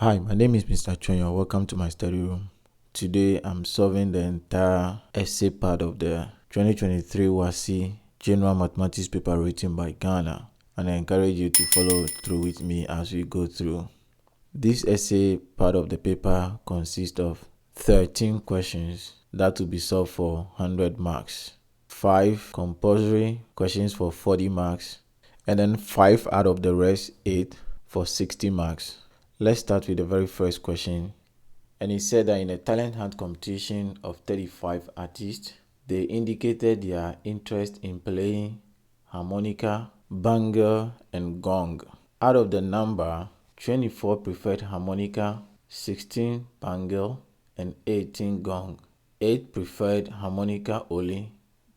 Hi, my name is Mr. Chonyo. Welcome to my study room. Today I'm solving the entire essay part of the 2023 WASSCE General Mathematics paper written by Ghana, and I encourage you to follow through with me as we go through. This essay part of the paper consists of 13 questions that will be solved for 100 marks, 5 compulsory questions for 40 marks, and then 5 out of the rest 8 for 60 marks. Let's start with the very first question. And it said that in a talent hunt competition of 35 artists, they indicated their interest in playing harmonica, bangle, and gong. Out of the number, 24 preferred harmonica, 16 bangle, and 18 gong. 8 preferred harmonica only,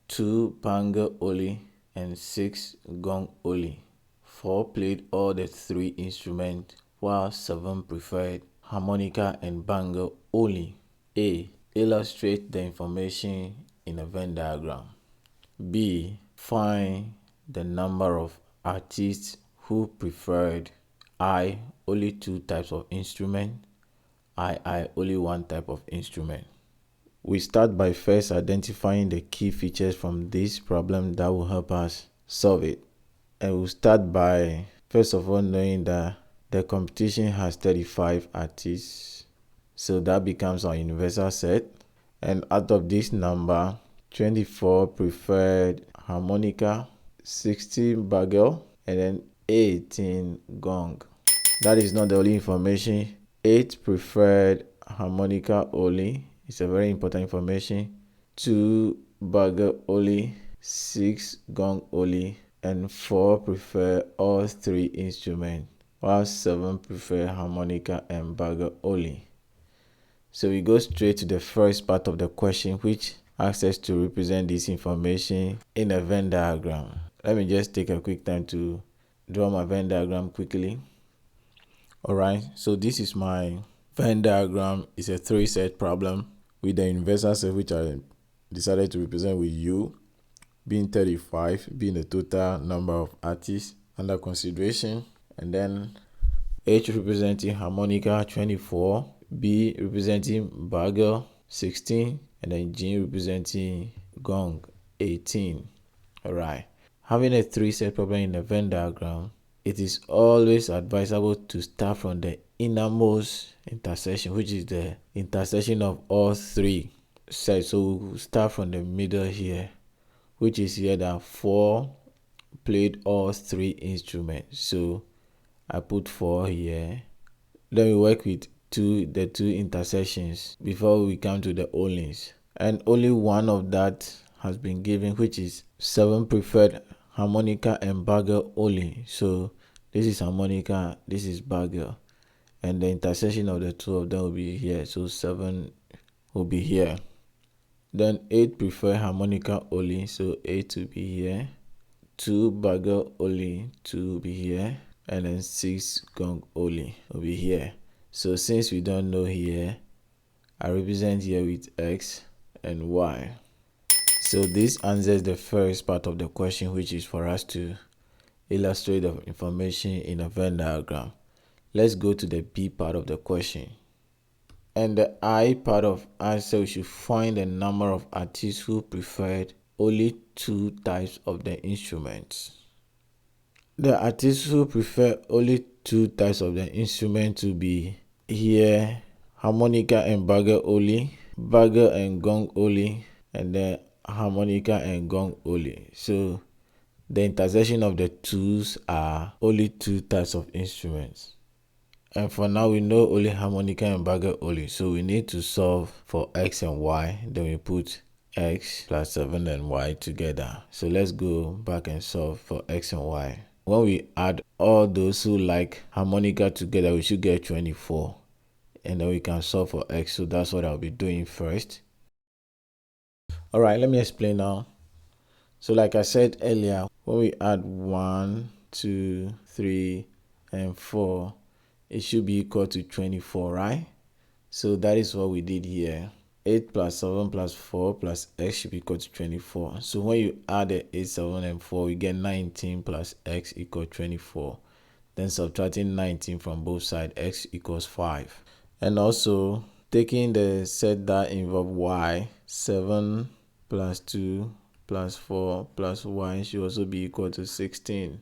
2 bangle only, and 6 gong only. 4 played all the 3 instruments, while 7 preferred harmonica and bangle only. A. Illustrate the information in a Venn diagram. B. Find the number of artists who preferred I. Only 2 types of instrument, I. Only 1 type of instrument. We start by first identifying the key features from this problem that will help us solve it. And we'll start by first of all knowing that the competition has 35 artists, so that becomes our universal set. And out of this number, 24 preferred harmonica, 16 bangle, and then 18 gong. That is not the only information. 8 preferred harmonica only. It's a very important information. 2 bangle only, 6 gong only, and 4 prefer all 3 instruments, while 7 prefer harmonica and bangle only. So we go straight to the first part of the question, which asks us to represent this information in a Venn diagram. Let me just take a quick time to draw my Venn diagram quickly. Alright, so this is my Venn diagram. It's a 3-set problem with the universal set, which I decided to represent with U being 35, being the total number of artists under consideration, and then H representing harmonica 24, B representing bangle 16, and then G representing gong 18. Alright, having a 3-set problem in the Venn diagram, it is always advisable to start from the innermost intersection, which is the intersection of all 3 sets. So we'll start from the middle here, which is here that 4 played all 3 instruments. So I put 4 here. Then we work with the 2 intersections before we come to the onlys. And only one of that has been given, which is 7 preferred harmonica and bangle only. So this is harmonica, this is bangle, and the intersection of the 2 of them will be here. So 7 will be here. Then 8 prefer harmonica only, so 8 will be here. 2 bangle only, 2 will be here. And then 6 gong only will be here. So since we don't know here, I represent here with X and Y. So this answers the first part of the question, which is for us to illustrate the information in a Venn diagram. Let's go to the B part of the question. And the I part of answer, we should find the number of artists who preferred only 2 types of the instruments. The artists who prefer only 2 types of the instrument to be here, harmonica and bangle only, bangle and gong only, and then harmonica and gong only. So the intersection of the 2s are only 2 types of instruments. And for now, we know only harmonica and bangle only. So we need to solve for X and Y. Then we put X plus 7 and Y together. So let's go back and solve for X and Y. When we add all those who like harmonica together, we should get 24. And then we can solve for X. So that's what I'll be doing first. Alright, let me explain now. So like I said earlier, when we add 1, 2, 3, and 4, it should be equal to 24, right? So that is what we did here. 8 plus 7 plus 4 plus X should be equal to 24. So when you add the 8, 7, and 4, we get 19 plus X equal 24. then subtracting 19 from both sides, x equals 5. And also taking the set that involve y, 7 plus 2 plus 4 plus y should also be equal to 16.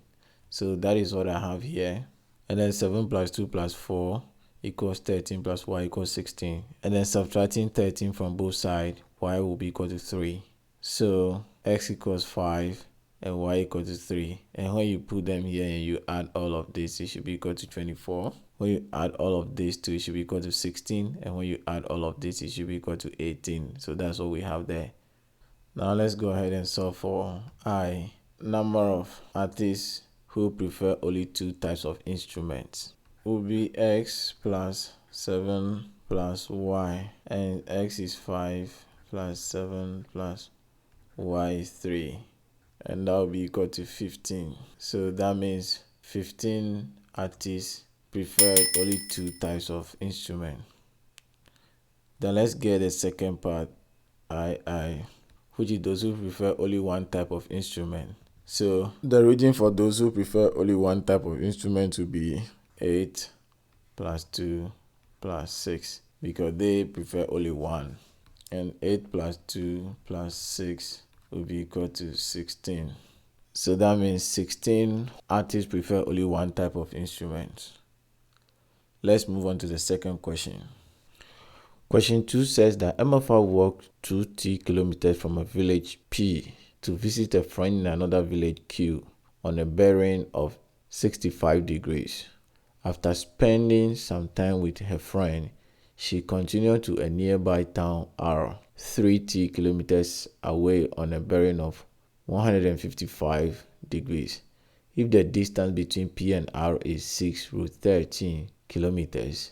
So that is what I have here. And then 7 plus 2 plus 4 equals 13 plus y equals 16. And then subtracting 13 from both sides, y will be equal to 3. So x equals 5 and y equal to 3. And when you put them here and you add all of this, it should be equal to 24. When you add all of this to, it should be equal to 16. And when you add all of this, it should be equal to 18. So that's what we have there. Now let's go ahead and solve for I. Number of artists who prefer only two types of instruments will be x plus 7 plus y, and x is 5 plus 7 plus y is 3, and that will be equal to 15. So that means 15 artists prefer only two types of instrument. Then let's get the second part, I, which is those who prefer only one type of instrument. So the reason for those who prefer only one type of instrument will be 8 plus 2 plus 6, because they prefer only one. And 8 plus 2 plus 6 will be equal to 16. So that means 16 artists prefer only one type of instrument. Let's move on to the second question. Question 2 says that Emefa walked 2 kilometers from a village P to visit a friend in another village Q on a bearing of 65 degrees. After spending some time with her friend, she continued to a nearby town R, 3 kilometers away on a bearing of 155 degrees. If the distance between P and R is 6 root 13 kilometers,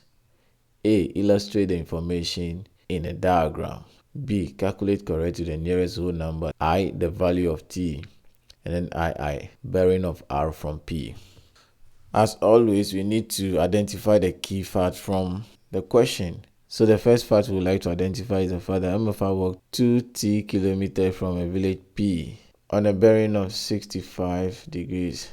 A. Illustrate the information in a diagram. B. Calculate correct to the nearest whole number. I. The value of T. And then I. Bearing of R from P. As always, we need to identify the key facts from the question. So the first fact we would like to identify is the fact that Emefa walked 2 kilometers from a village P on a bearing of 65 degrees.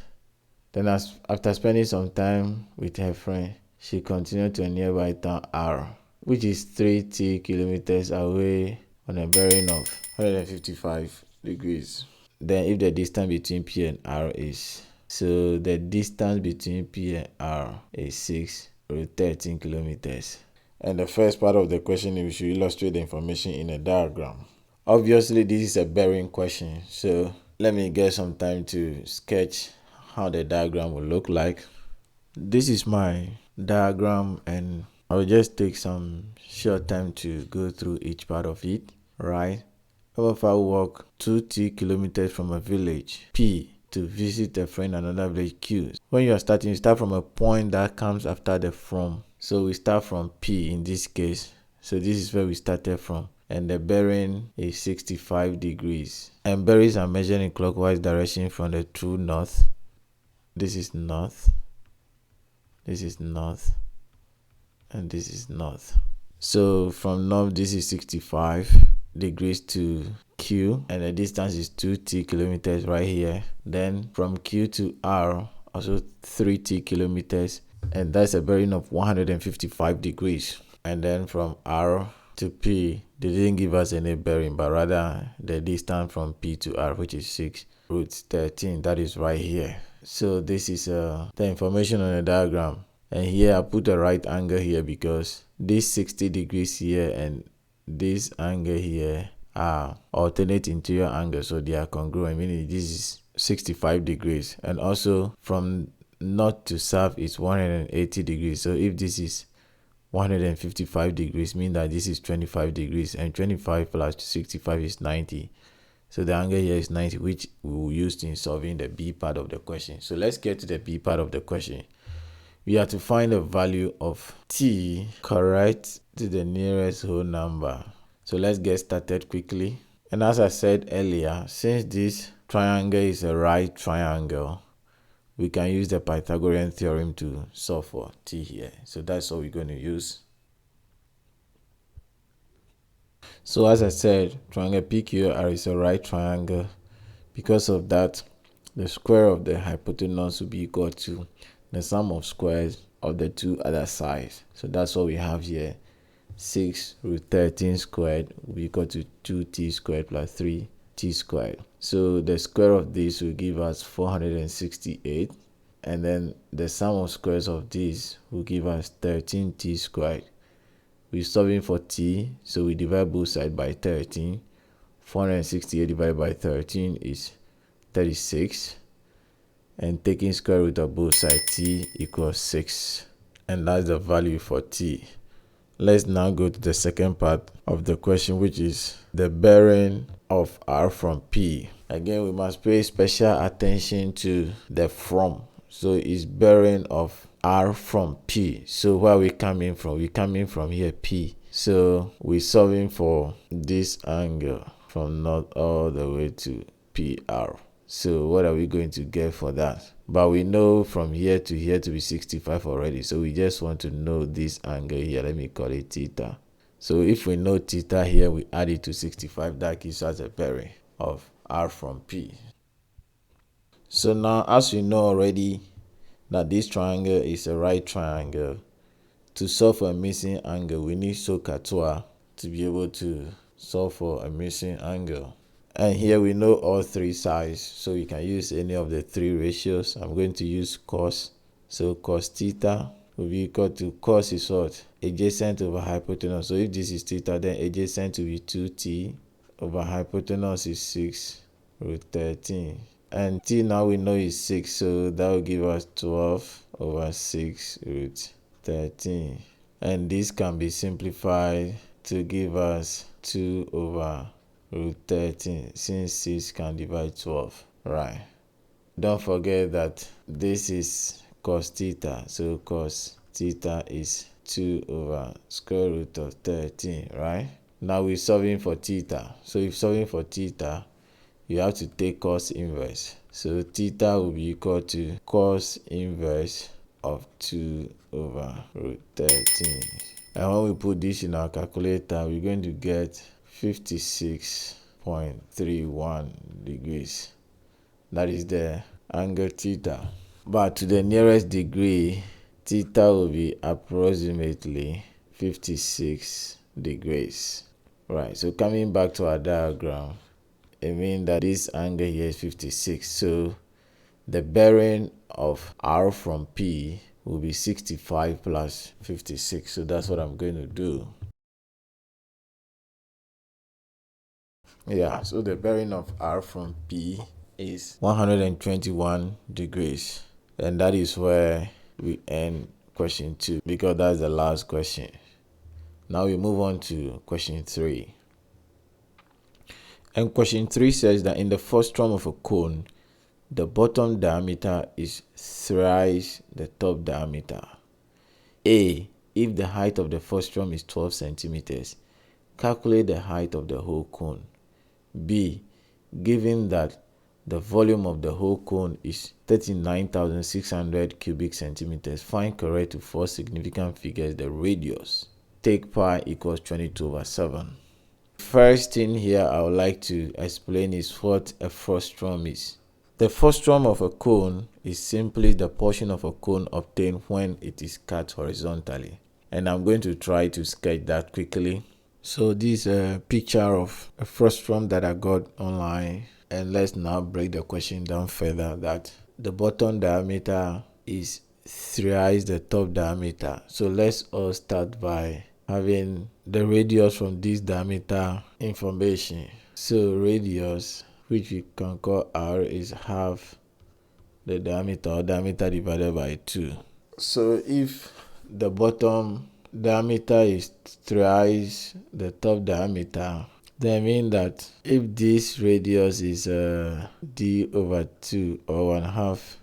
Then after spending some time with her friend, she continued to a nearby town R, which is 3 kilometers away on a bearing of 155 degrees. Then if the distance between P and R is, so the distance between P and R is 6 root 13 kilometers. And the first part of the question is we should illustrate the information in a diagram. Obviously, this is a bearing question, so let me get some time to sketch how the diagram will look like. This is my diagram, and I will just take some short time to go through each part of it, right? If I walk 2 kilometers from a village P to visit a friend in another village Q. When you are starting, you start from a point that comes after the from. So we start from P in this case. So this is where we started from. And the bearing is 65 degrees. And bearings are measured in clockwise direction from the true north. This is north. This is north. And this is north. So from north, this is 65 degrees to Q, and the distance is 2 kilometers right here. Then from Q to R, also 3 kilometers, and that's a bearing of 155 degrees. And then from R to P, they didn't give us any bearing, but rather the distance from P to R, which is 6 root 13, that is right here. So this is the information on the diagram. And here I put a right angle here because this 60 degrees here and this angle here are alternate interior angles, so they are congruent, meaning this is 65 degrees. And also from north to south is 180 degrees. So if this is 155 degrees, mean that this is 25 degrees, and 25 plus 65 is 90. So the angle here is 90, which we will use in solving the B part of the question. So let's get to the B part of the question. We have to find the value of T correct to the nearest whole number. So let's get started quickly. And as I said earlier, since this triangle is a right triangle, we can use the Pythagorean theorem to solve for T here. So that's what we're going to use. So as I said, triangle PQR is a right triangle. Because of that, the square of the hypotenuse will be equal to the sum of squares of the two other sides. So that's what we have here. 6 root 13 squared will be equal to 2t squared plus 3t squared. So the square of this will give us 468. And then the sum of squares of this will give us 13t squared. We're solving for t, so we divide both sides by 13. 468 divided by 13 is 36. And taking square root of both sides, t equals 6. And that's the value for t. Let's now go to the second part of the question, which is the bearing of R from P. Again, we must pay special attention to the from. So it's bearing of R from P. So where are we coming from? We're coming from here, P. So we're solving for this angle from north all the way to PR. So what are we going to get for that? But we know from here to here to be 65 already. So we just want to know this angle here. Let me call it theta. So if we know theta here, we add it to 65. That gives us a bearing of R from P. So now, as we know already that this triangle is a right triangle, to solve for a missing angle, we need SOHCAHTOA to be able to solve for a missing angle. And here we know all three sides, so you can use any of the three ratios. I'm going to use cos. So cos theta will be equal to, cos is what? Adjacent over hypotenuse. So if this is theta, then adjacent will be 2t over hypotenuse is 6 root 13. And t now we know is 6, so that will give us 12 over 6 root 13. And this can be simplified to give us 2 over root 13, since 6 can divide 12, right? Don't forget that this is cos theta, so cos theta is 2 over square root of 13, right? Now we're solving for theta. So if solving for theta, you have to take cos inverse. So theta will be equal to cos inverse of 2 over root 13. And when we put this in our calculator, we're going to get 56.31 degrees. That is the angle theta. But to the nearest degree, theta will be approximately 56 degrees. Right, so coming back to our diagram, it means that this angle here is 56. So the bearing of R from P will be 65 plus 56. So that's what I'm going to do. Yeah, so the bearing of R from P is 121 degrees. And that is where we end question 2, because that's the last question. Now we move on to question 3. And question 3 says that in the frustum of a cone, the bottom diameter is thrice the top diameter. A. If the height of the frustum is 12 centimeters, calculate the height of the whole cone. B. Given that the volume of the whole cone is 39,600 cubic centimeters, find correct to 4 significant figures the radius. Take pi equals 22 over 7. First thing here I would like to explain is what a frustum is. The frustum of a cone is simply the portion of a cone obtained when it is cut horizontally. And I'm going to try to sketch that quickly. So this is a picture of a frustum that I got online. And let's now break the question down further, that the bottom diameter is thrice the top diameter. So let's all start by having the radius from this diameter information. So radius, which we can call R, is half the diameter, or diameter divided by 2. So if the bottom diameter is thrice the top diameter, then mean that if this radius is d over 2, or 1/2,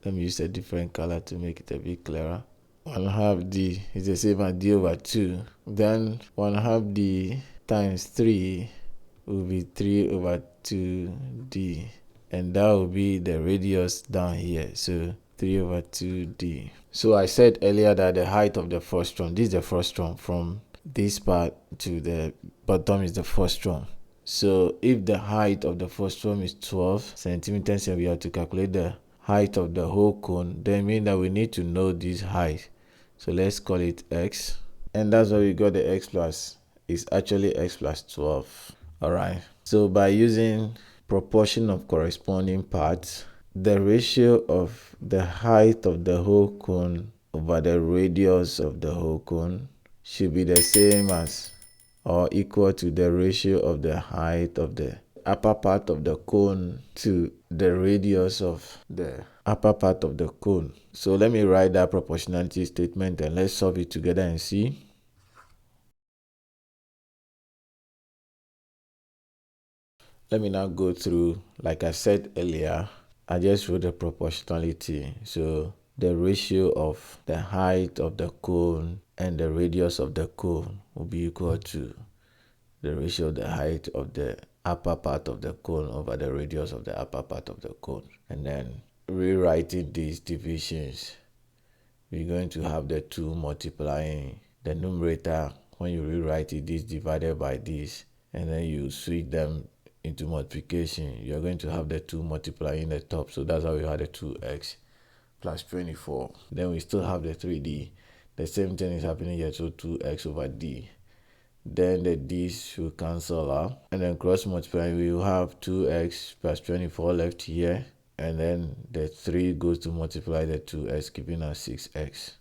let me use a different color to make it a bit clearer. 1/2 d is the same as d over 2. Then 1/2 d times 3 will be 3 over 2d. And that will be the radius down here. So 3 over 2d. So I said earlier that the height of the frustum, this is the frustum, from this part to the bottom is the frustum. So if the height of the frustum is 12 centimeters, we have to calculate the height of the whole cone, then mean that we need to know this height. So let's call it x. And that's why we got the x plus. It's actually x plus 12. Alright. So by using proportion of corresponding parts, the ratio of the height of the whole cone over the radius of the whole cone should be the same as or equal to the ratio of the height of the upper part of the cone to the radius of the upper part of the cone. So let me write that proportionality statement and let's solve it together and see. Let me now go through, like I said earlier, I just wrote the proportionality. So the ratio of the height of the cone and the radius of the cone will be equal to the ratio of the height of the upper part of the cone over the radius of the upper part of the cone. And then rewriting these divisions, we're going to have the 2 multiplying the numerator. When you rewrite it, this divided by this, and then you switch them into multiplication, you're going to have the 2 multiplying the top. So that's how we had the 2x plus 24. Then we still have the 3d. The same thing is happening here, so 2x over d. Then the d's will cancel out, and then cross multiplying, we will have 2x plus 24 left here, and then the 3 goes to multiply the 2x, giving us 6x.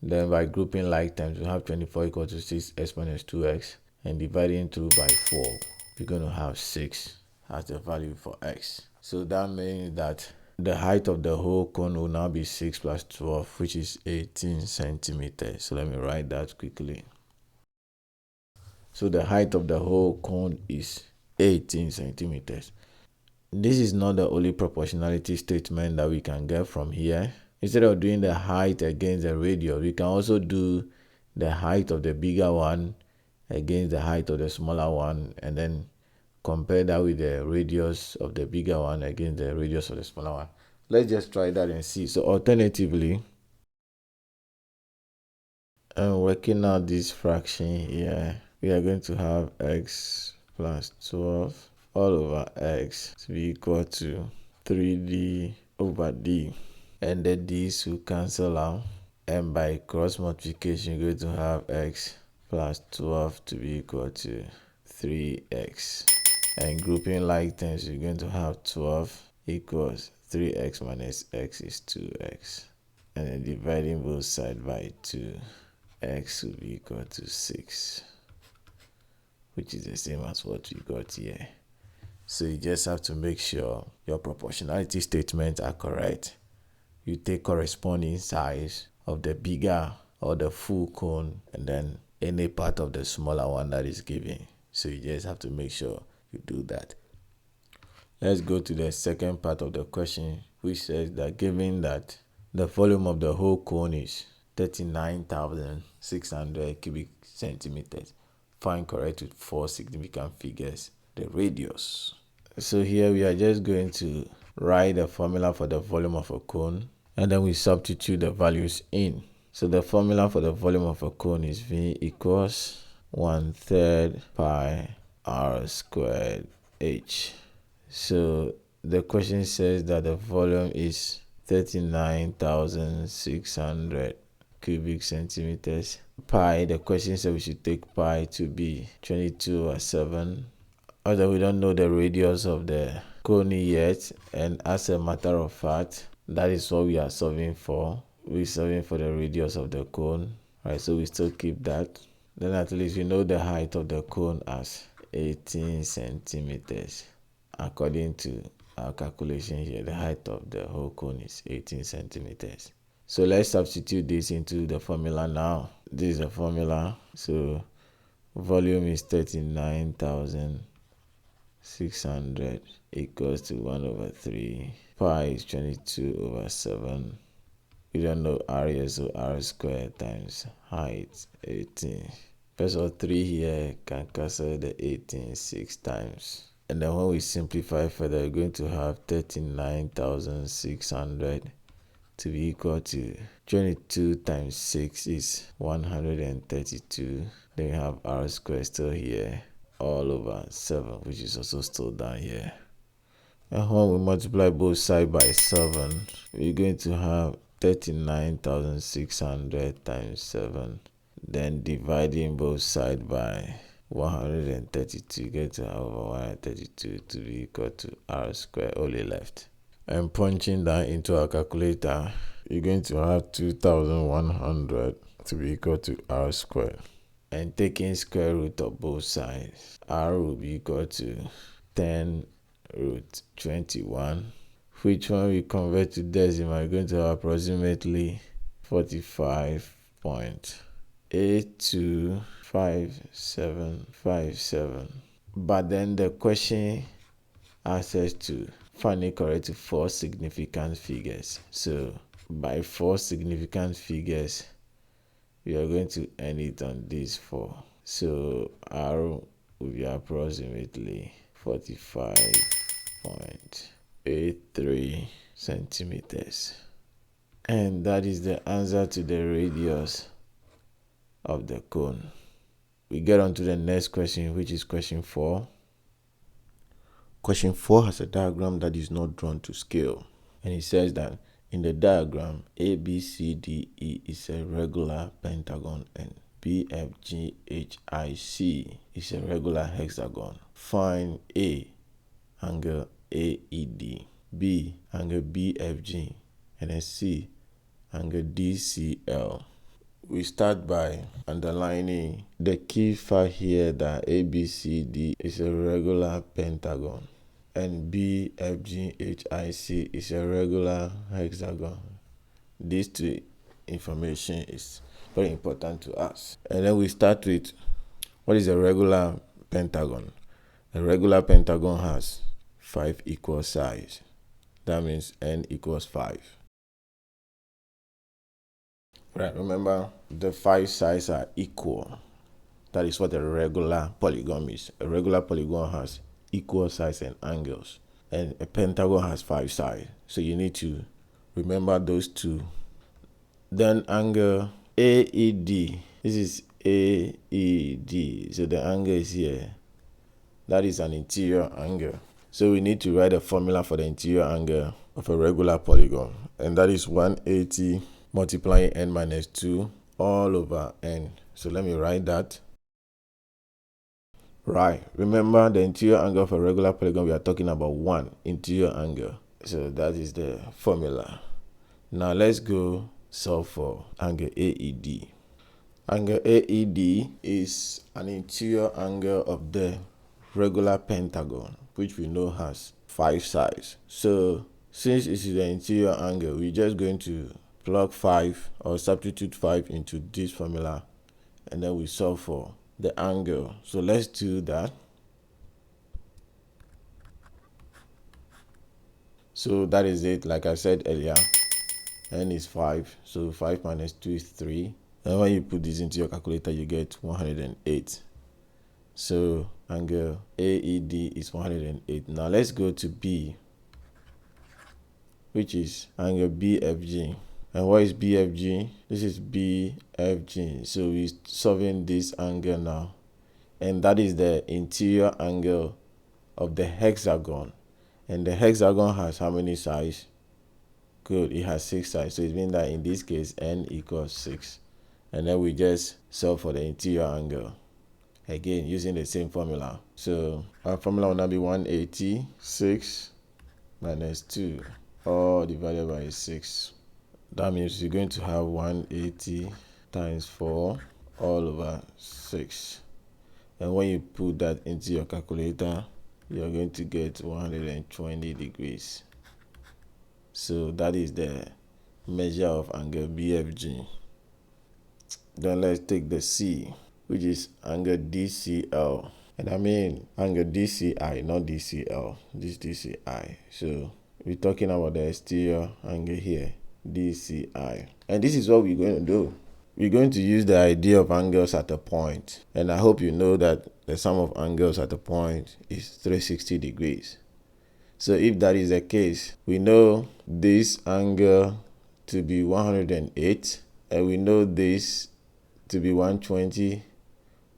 Then by grouping like terms, we have 24 equal to 6x minus 2x, and dividing through by 4, we're going to have 6 as the value for x. So that means that the height of the whole cone will now be 6 plus 12, which is 18 centimeters. So let me write that quickly. So the height of the whole cone is 18 centimeters. This is not the only proportionality statement that we can get from here. Instead of doing the height against the radius, we can also do the height of the bigger one against the height of the smaller one, and then compare that with the radius of the bigger one against the radius of the smaller one. Let's just try that and see. So alternatively, I'm working out this fraction here. We are going to have x plus 12 all over x to be equal to 3d over d. And the d's will cancel out. And by cross multiplication, you're going to have x plus 12 to be equal to 3x. And grouping like terms, you're going to have 12 equals 3x minus x is 2x. And then dividing both sides by 2, x will be equal to 6, which is the same as what we got here. So you just have to make sure your proportionality statements are correct. You take corresponding size of the bigger or the full cone, and then any part of the smaller one that is given. So you just have to make sure you do that. Let's go to the second part of the question, which says that given that the volume of the whole cone is 39,600 cubic centimeters, find correct with 4 significant figures the radius. So here we are just going to write the formula for the volume of a cone, and then we substitute the values in. So the formula for the volume of a cone is V equals 1/3 pi r squared h. So the question says that the volume is 39,600 cubic centimeters. Pi, the question says we should take pi to be 22/7. Although we don't know the radius of the cone yet, and as a matter of fact, that is what we are solving for. We're solving for the radius of the cone, right? So we still keep that. Then at least we know the height of the cone as 18 centimeters. According to our calculation here, the height of the whole cone is 18 centimeters. So let's substitute this into the formula now. This is the formula. So volume is 39,600 equals to 1/3. Pi is 22/7. We don't know r here, so r squared times height 18. First of all, 3 here can cancel the 18 6 times. And then when we simplify further, we're going to have 39,600 to be equal to 22 times 6 is 132. Then we have r squared still here all over 7, which is also still down here. And when we multiply both sides by 7, we're going to have 39,600 times 7. Then dividing both sides by 132, get to have 132 to be equal to r squared only left. And punching that into our calculator, you're going to have 2,100 to be equal to r squared. And taking square root of both sides, r will be equal to 10 root 21, which when we convert to decimal, we're going to have approximately 45.825757. But then the question asks us to find it correct to 4 significant figures. So by 4 significant figures, we are going to end it on these 4. So r will be approximately 45.83 centimeters. And that is the answer to the radius of the cone. We get on to the next question, which is question 4. Question 4 has a diagram that is not drawn to scale. And it says that in the diagram, ABCDE is a regular pentagon and BFGHIC is a regular hexagon. Find A, angle AED, B, angle BFG, and then C, angle DCL. We start by underlining the key fact here that ABCD is a regular pentagon and BFGHIC is a regular hexagon. These two information is very important to us. And then we start with what is a regular pentagon. A regular pentagon has 5 equal sides. That means n equals 5. Right, remember the 5 sides are equal. That is what a regular polygon is. A regular polygon has equal sides and angles. And a pentagon has 5 sides. So you need to remember those two. Then angle AED. This is AED. So the angle is here. That is an interior angle. So we need to write a formula for the interior angle of a regular polygon. And that is 180 multiplying n minus 2 all over n. So let me write that. Right. Remember the interior angle of a regular polygon, we are talking about 1 interior angle. So that is the formula. Now let's go solve for angle AED. Angle AED is an interior angle of the regular pentagon, which we know has 5 sides. So since it is the interior angle, we're just going to plug 5 or substitute 5 into this formula, and then we solve for the angle. So let's do that. So that is it. Like I said earlier, n is 5. So 5 minus 2 is 3. And when you put this into your calculator, you get 108. So angle AED is 108. Now let's go to B, which is angle BFG. And what is BFG? This is BFG. So we're solving this angle now. And that is the interior angle of the hexagon. And the hexagon has how many sides? Good, it has 6 sides. So it means that in this case, n equals 6. And then we just solve for the interior angle. Again, using the same formula. So our formula will now be 186 minus 2, all divided by 6. That means you're going to have 180 times 4 all over 6. And when you put that into your calculator, you're going to get 120 degrees. So that is the measure of angle BFG. Then let's take the C, which is angle DCL. And I mean angle DCI, not DCL. This DCI. So we're talking about the exterior angle here, DCI. And this is what we're going to do. We're going to use the idea of angles at a point. And I hope you know that the sum of angles at a point is 360 degrees. So if that is the case, we know this angle to be 108, and we know this to be 120,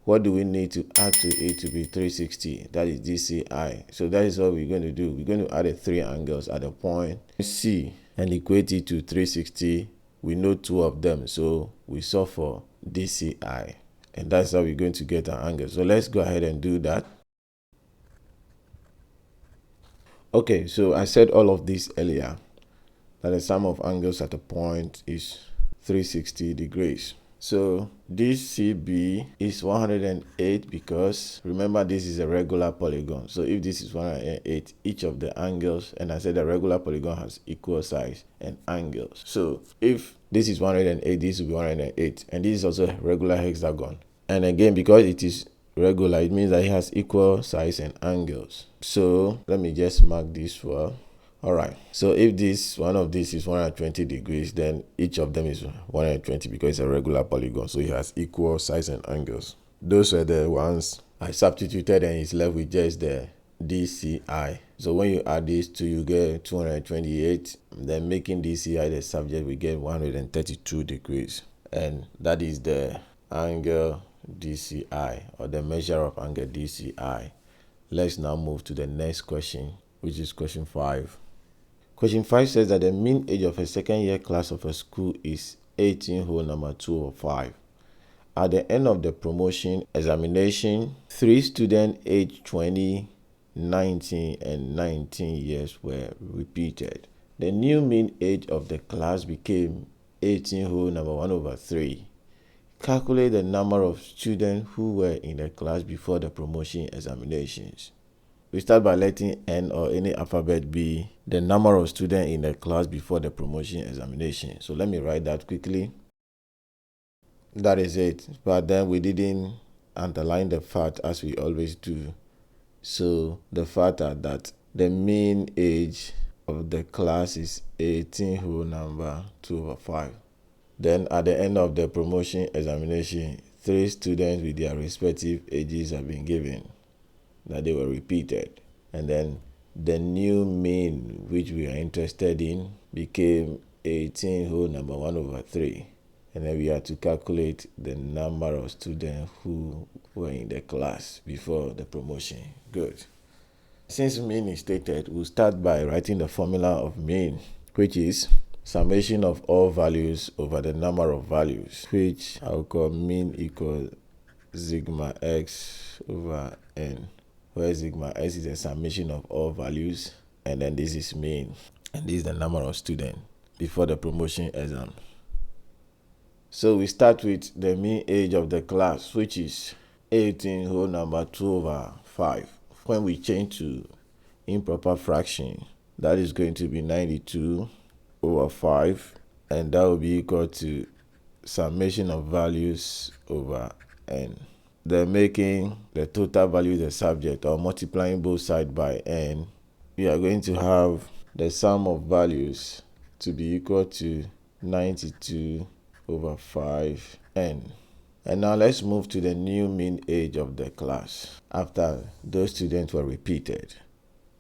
what do we need to add to it to be 360? That is DCI. So that is what we're going to do. We're going to add the 3 angles at the point C and equate it to 360. We know 2 of them, so we solve for DCI. And that's how we're going to get an angle. So let's go ahead and do that. Okay, so I said all of this earlier, that the sum of angles at a point is 360 degrees. So DCB is 108 because remember this is a regular polygon. So if this is 108, each of the angles, and I said the regular polygon has equal size and angles. So if this is 108, this will be 108, and this is also a regular hexagon. And again, because it is regular, it means that it has equal size and angles. So let me just mark this well. All right, so if this one of these is 120 degrees, then each of them is 120 because it's a regular polygon, so it has equal size and angles. Those are the ones I substituted, and it's left with just the DCI. So when you add these two, you get 228. Then making DCI the subject, we get 132 degrees, and that is the angle DCI, or the measure of angle DCI. Let's now move to the next question, which is question 5. Question 5 says that the mean age of a second-year class of a school is 18 whole number 205. At the end of the promotion examination, 3 students aged 20, 19, and 19 years were repeated. The new mean age of the class became 18 whole number 1/3. Calculate the number of students who were in the class before the promotion examinations. We start by letting N or any alphabet be the number of students in the class before the promotion examination. So let me write that quickly. That is it. But then we didn't underline the fact as we always do. So the fact are that the mean age of the class is 18 whole number 2/5. Then at the end of the promotion examination, 3 students with their respective ages have been given, that they were repeated, and then the new mean which we are interested in became 18 whole number 1/3, and then we have to calculate the number of students who were in the class before the promotion. Good. Since mean is stated, we'll start by writing the formula of mean, which is summation of all values over the number of values, which I'll call mean equals sigma x over n, where sigma x is the summation of all values, and then this is mean, and this is the number of students before the promotion exam. So we start with the mean age of the class, which is 18 whole number 2/5. When we change to improper fraction, that is going to be 92/5, and that will be equal to summation of values over n. Then making the total value the subject, or multiplying both sides by n, we are going to have the sum of values to be equal to 92/5n. And now let's move to the new mean age of the class after those students were repeated.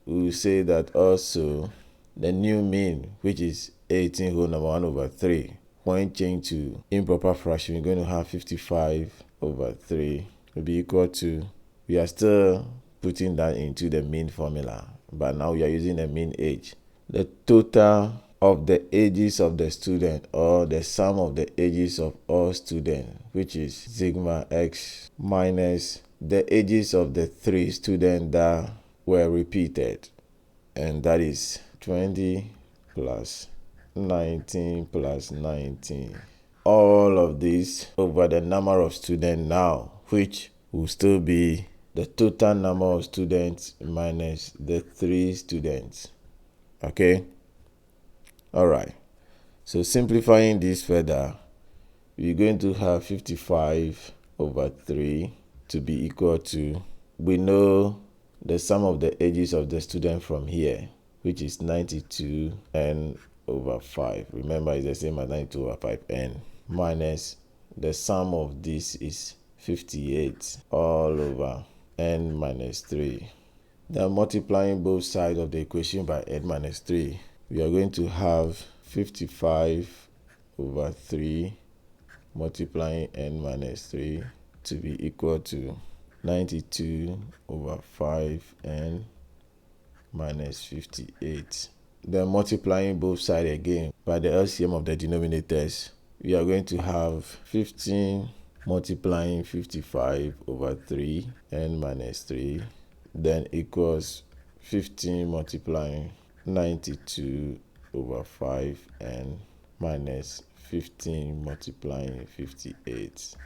We will say that also the new mean, which is 18 whole number 1/3, when changed to improper fraction, we're going to have 55/3 will be equal to, we are still putting that into the mean formula, but now we are using the mean age. The total of the ages of the student, or the sum of the ages of all students, which is sigma x minus the ages of the 3 students that were repeated, and that is 20 plus 19 plus 19. All of this over the number of students now, which will still be the total number of students minus the 3 students. Okay? All right. So simplifying this further, we're going to have 55/3 to be equal to, we know the sum of the ages of the student from here, which is 92n/5. Remember, it's the same as 92/5n, minus the sum of this is 58 all over n minus 3. Then multiplying both sides of the equation by n minus 3, we are going to have 55/3 multiplying n minus 3 to be equal to 92 over 5n minus 58. Then multiplying both sides again by the LCM of the denominators, we are going to have 15 multiplying 55 over 3n minus 3, then equals 15 multiplying 92 over 5n minus 15 multiplying 58.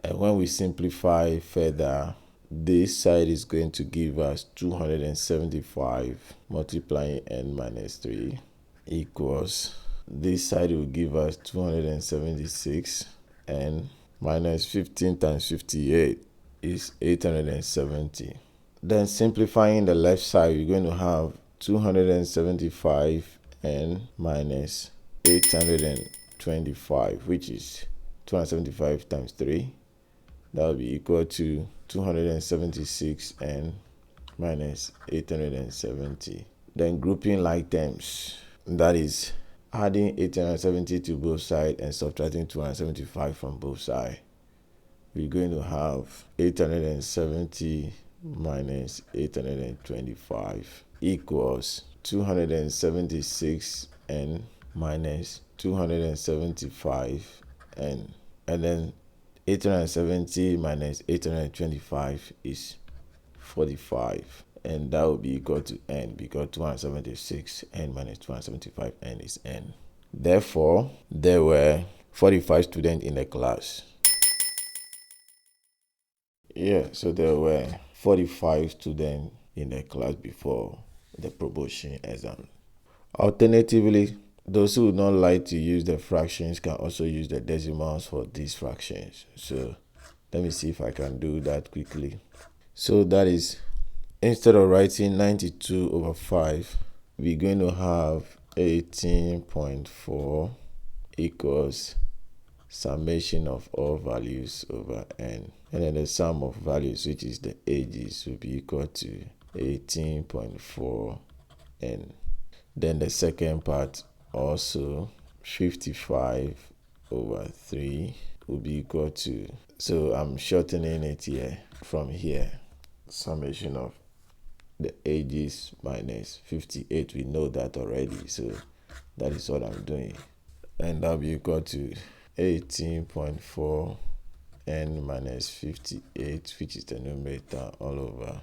And when we simplify further, this side is going to give us 275 multiplying n minus 3 equals, this side will give us 276, and minus 15 times 58 is 870. Then simplifying the left side, we're going to have 275 n minus 825, which is 275 times 3. That will be equal to 276 n minus 870. Then grouping like terms, that is adding 870 to both sides and subtracting 275 from both sides. We're going to have 870 minus 825 equals 276 n minus 275 n, and then 870 minus 825 is 45, and that will be equal to n, because 276 n minus 275 n is n. Therefore, there were 45 students in the class. So there were 45 students in the class before the promotion exam. Alternatively, those who would not like to use the fractions can also use the decimals for these fractions. So let me see if I can do that quickly. So that is, instead of writing 92 over 5, we're going to have 18.4 equals summation of all values over n. And then the sum of values, which is the ages, will be equal to 18.4 n. Then the second part, also 55 over 3 will be equal to, so I'm shortening it here from here, summation of the ages minus 58. We know that already, so that is what I'm doing. And that will be equal to 18.4 n minus 58, which is the numerator, all over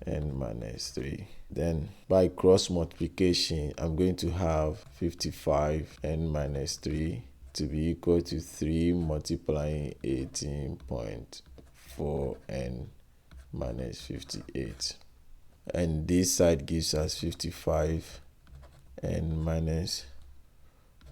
n minus 3. Then by cross multiplication, I'm going to have 55 n minus 3 to be equal to 3 multiplying 18.4 n minus 58. And this side gives us 55 n minus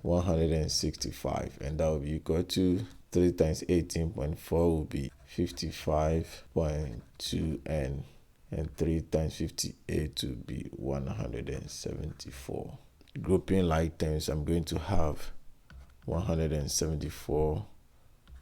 165, and that will be equal to 3 times 18.4 will be 55.2 n, and 3 times 58 will be 174. Grouping like terms, I'm going to have 174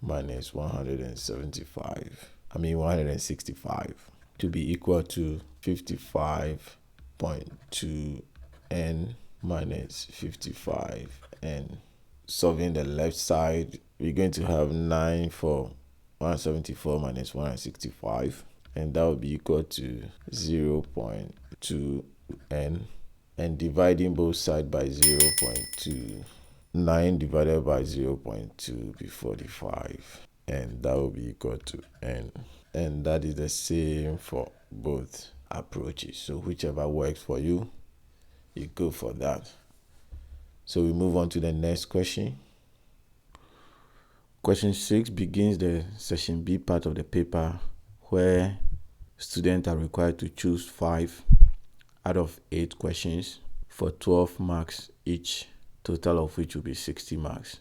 minus 165 to be equal to 55.2 n minus 55 n. Solving the left side, we're going to have 9 for 174 minus 165, and that will be equal to 0.2 n. And dividing both sides by 0.2, 9 divided by 0.2 will be 45, and that will be equal to n. And that is the same for both approaches. So whichever works for you, you go for that. So we move on to the next question. Question 6 begins the section B part of the paper, where students are required to choose 5 out of 8 questions for 12 marks each, total of which will be 60 marks.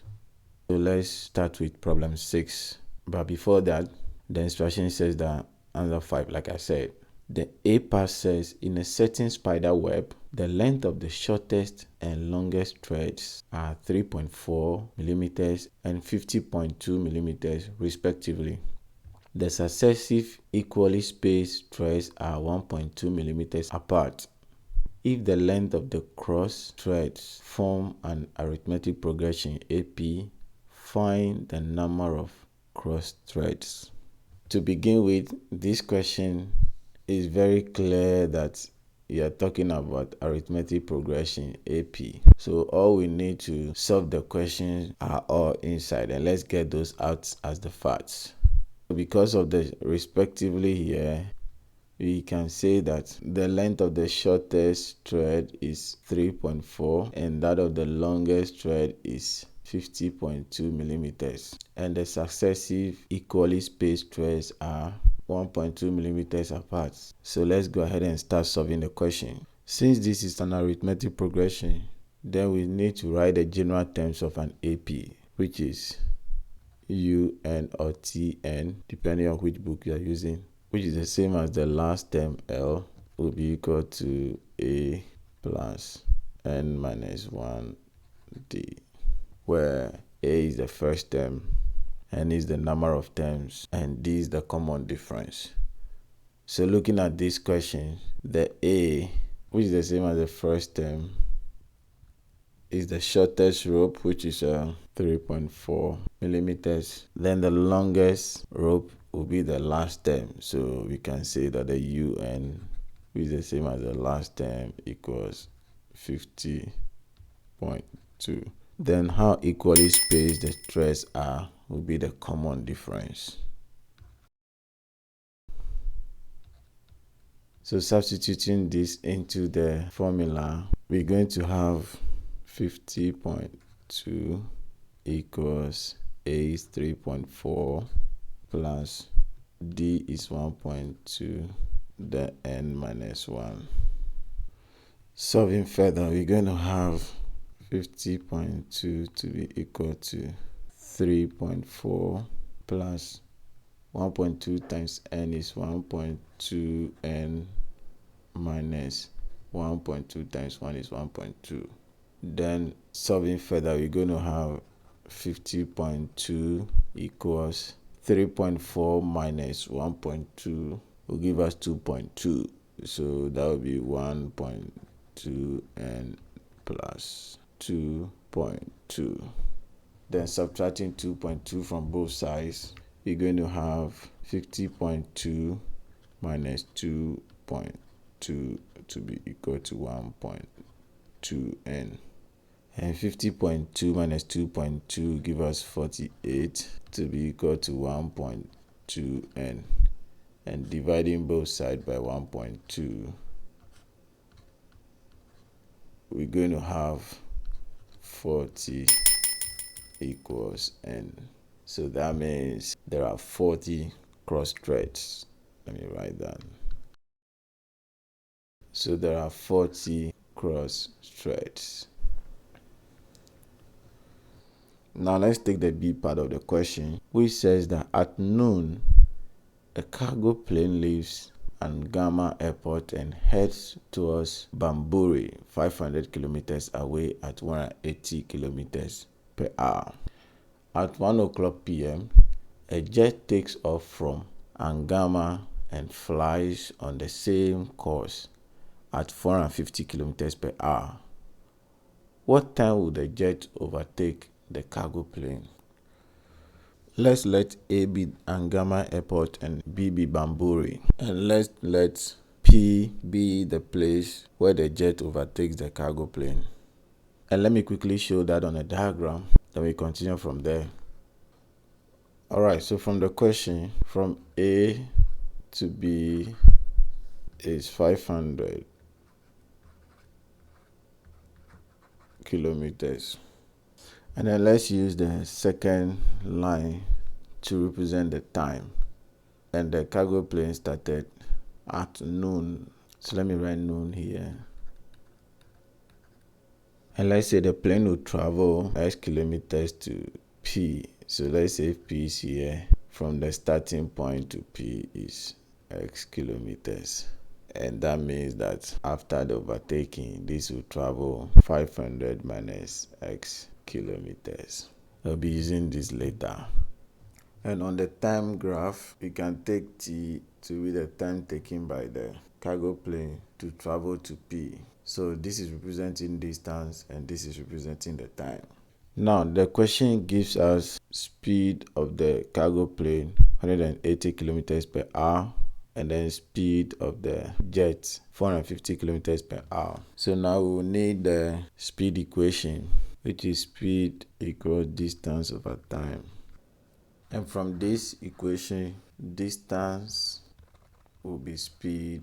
So let's start with problem 6. But before that, the instruction says that answer 5, like I said. The A part says, in a certain spider web, the length of the shortest and longest threads are 3.4 millimeters and 50.2 millimeters respectively. The successive equally spaced threads are 1.2 millimeters apart. If the length of the cross threads form an arithmetic progression AP, find the number of cross threads. To begin with, this question is very clear that you are talking about arithmetic progression AP. So all we need to solve the questions are all inside, and let's get those out as the facts. Because of the respectively here, we can say that the length of the shortest thread is 3.4 and that of the longest thread is 50.2 millimeters, and the successive equally spaced threads are 1.2 millimeters apart. So let's go ahead and start solving the question. Since this is an arithmetic progression, then we need to write the general terms of an AP, which is UN or TN, depending on which book you are using, which is the same as the last term L will be equal to A plus N minus 1D, where A is the first term, N is the number of terms, and D is the common difference. So looking at this question, the A, which is the same as the first term, is the shortest rope, which is 3.4 millimeters. Then the longest rope will be the last term. So we can say that the UN, which is the same as the last term, equals 50.2. Then how equally spaced the threads are will be the common difference. So substituting this into the formula, we're going to have 50.2 equals A is 3.4 plus D is 1.2, the N minus 1. Solving further, we're going to have 50.2 to be equal to 3.4 plus 1.2 times N is 1.2 N minus 1.2 times 1 is 1.2. Then solving further, we're going to have 50.2 equals 3.4 minus 1.2 will give us 2.2. So that will be 1.2 and plus 2.2. Then subtracting 2.2 from both sides, we're going to have 50.2 minus 2.2 to be equal to 1.2n. And 50.2 minus 2.2 give us 48 to be equal to 1.2n. And dividing both sides by 1.2, we're going to have 40 equals n. So that means there are 40 cross threads. Let me write that. So there are 40 cross threads. Now let's take the B part of the question, which says that at noon, a cargo plane leaves Angama Airport and heads towards Bamburi, 500 kilometers away at 180 kilometers per hour. At 1 o'clock p.m., a jet takes off from Angama and flies on the same course at 450 kilometers per hour. What time will the jet overtake the cargo plane? Let's let A be Angama Airport and B be Bamburi. And let's let P be the place where the jet overtakes the cargo plane. And let me quickly show that on a diagram. Then we continue from there. Alright, so from the question, from A to B is 500 kilometers. And then let's use the second line to represent the time. And the cargo plane started at noon. So let me write noon here. And let's say the plane will travel X kilometers to P. So let's say P is here. From the starting point to P is X kilometers. And that means that after the overtaking, this will travel 500 minus X kilometers. I'll be using this later. And on the time graph, we can take T to be the time taken by the cargo plane to travel to P. So this is representing distance and this is representing the time. Now the question gives us speed of the cargo plane 180 kilometers per hour, and then speed of the jet 450 kilometers per hour. So now we will need the speed equation, which is speed equals distance over time. And from this equation, distance will be speed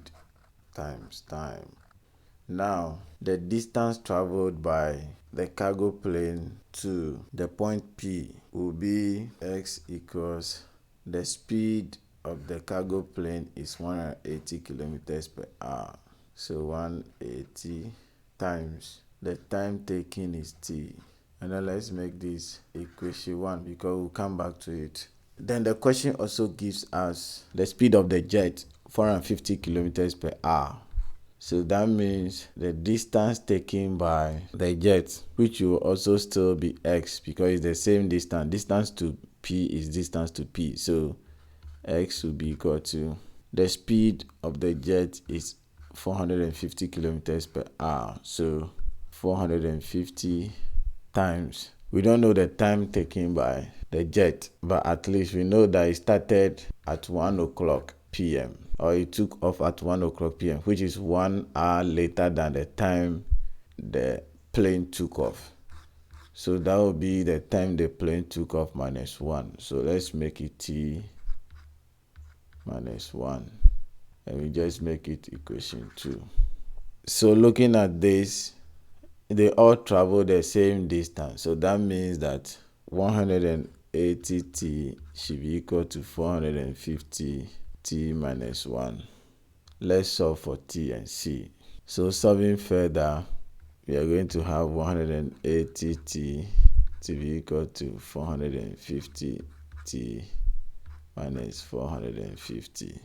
times time. Now, the distance traveled by the cargo plane to the point P will be x equals the speed of the cargo plane is 180 kilometers per hour. So 180 times the time taken is t. And now let's make this equation 1 because we'll come back to it. Then the question also gives us the speed of the jet 450 kilometers per hour. So that means the distance taken by the jet, which will also still be x because it's the same distance. Distance to P is distance to P. So x will be equal to the speed of the jet is 450 kilometers per hour. So 450 times. We don't know the time taken by the jet, but at least we know that it started at 1 o'clock p.m. or it took off at 1 o'clock p.m., which is 1 hour later than the time the plane took off. So that will be the time the plane took off minus 1. So let's make it t minus 1. And we just make it equation 2. So looking at this, they all travel the same distance. So that means that 180t should be equal to 450t minus 1. Let's solve for t and c. So solving further, we are going to have 180t to be equal to 450t minus 450.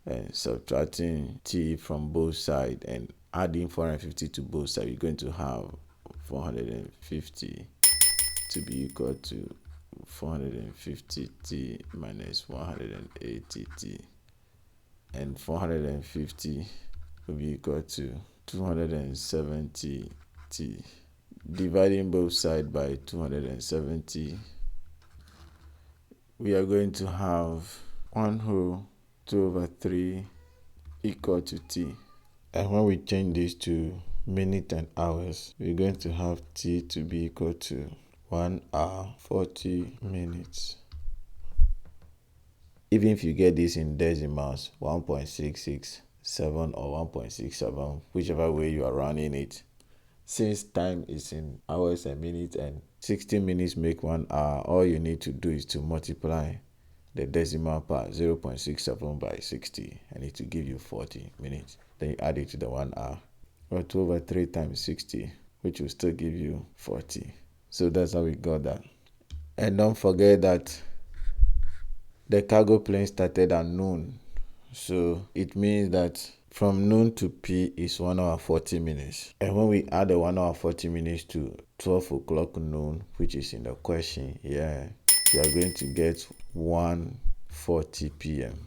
And subtracting t from both sides and adding 450 to both sides, we're going to have 450 to be equal to 450t minus 180t. And 450 will be equal to 270t. Dividing both sides by 270, we are going to have 1 whole 2 over 3 equal to t. And when we change this to minutes and hours, we're going to have t to be equal to 1 hour 40 minutes. Even if you get this in decimals, 1.667 or 1.67, whichever way you are running it, since time is in hours and minutes and 60 minutes make 1 hour, all you need to do is to multiply the decimal part 0.67 by 60 and it will give you 40 minutes. Then you add it to the 1 hour, or 2 over 3 times 60, which will still give you 40. So that's how we got that. And don't forget that the cargo plane started at noon. So it means that from noon to P is 1 hour 40 minutes. And when we add the 1 hour 40 minutes to 12 o'clock noon, which is in the question, we are going to get 1:40 p.m.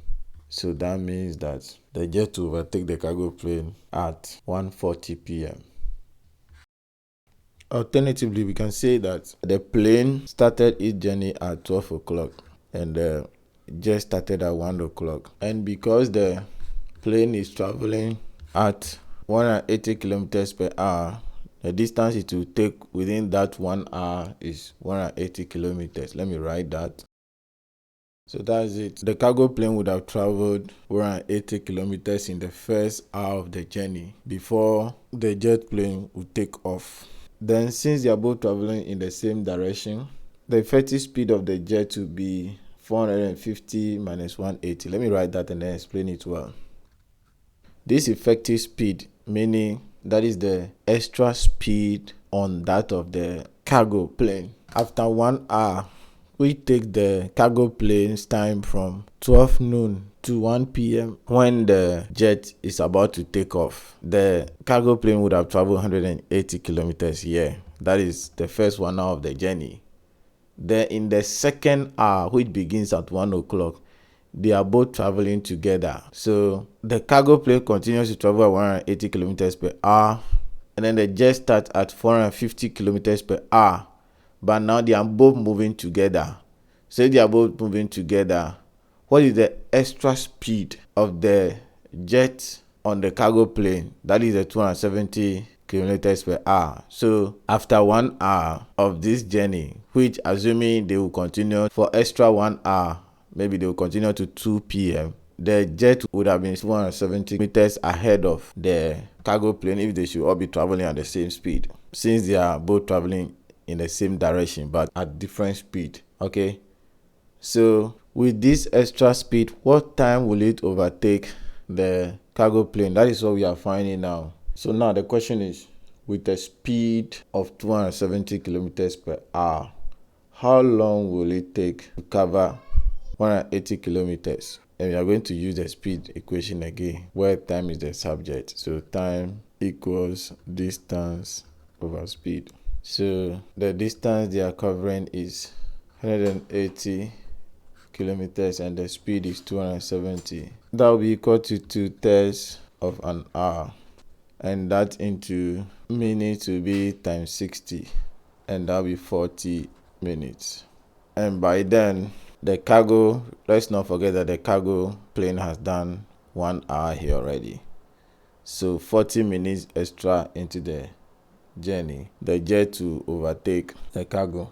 So that means that the jet will overtake the cargo plane at 1:40 p.m. Alternatively, we can say that the plane started its journey at 12 o'clock and the jet started at 1 o'clock. And because the plane is traveling at 180 kilometers per hour, the distance it will take within that 1 hour is 180 kilometers. Let me write that. So that's it. The cargo plane would have traveled 180 kilometers in the first hour of the journey before the jet plane would take off. Then since they are both traveling in the same direction, the effective speed of the jet will be 450 minus 180. Let me write that and then explain it well. This effective speed, meaning that is the extra speed on that of the cargo plane. After 1 hour, we take the cargo plane's time from 12 noon to 1 p.m. when the jet is about to take off. The cargo plane would have traveled 180 kilometers here. That is the first 1 hour of the journey. Then in the second hour, which begins at 1 o'clock, they are both traveling together. So the cargo plane continues to travel at 180 kilometers per hour, and then the jet starts at 450 kilometers per hour. but now they are both moving together. So they are both moving together. What is the extra speed of the jet on the cargo plane? That is the 270 kilometers per hour. So after 1 hour of this journey, which assuming they will continue for extra 1 hour, maybe they will continue to 2 p.m., the jet would have been 170 meters ahead of the cargo plane if they should all be traveling at the same speed, since they are both traveling in the same direction but at different speed. Okay, so with this extra speed, what time will it overtake the cargo plane? That is what we are finding now. So now the question is, with a speed of 270 kilometers per hour, how long will it take to cover 180 kilometers? And we are going to use the speed equation again, where time is the subject. So time equals distance over speed. So the distance they are covering is 180 kilometers and the speed is 270. That will be equal to 2/3 of an hour, and that into minutes will be times 60, and that will be 40 minutes. And by then, the cargo, let's not forget that the cargo plane has done 1 hour here already. So 40 minutes extra into the journey, the jet to overtake the cargo.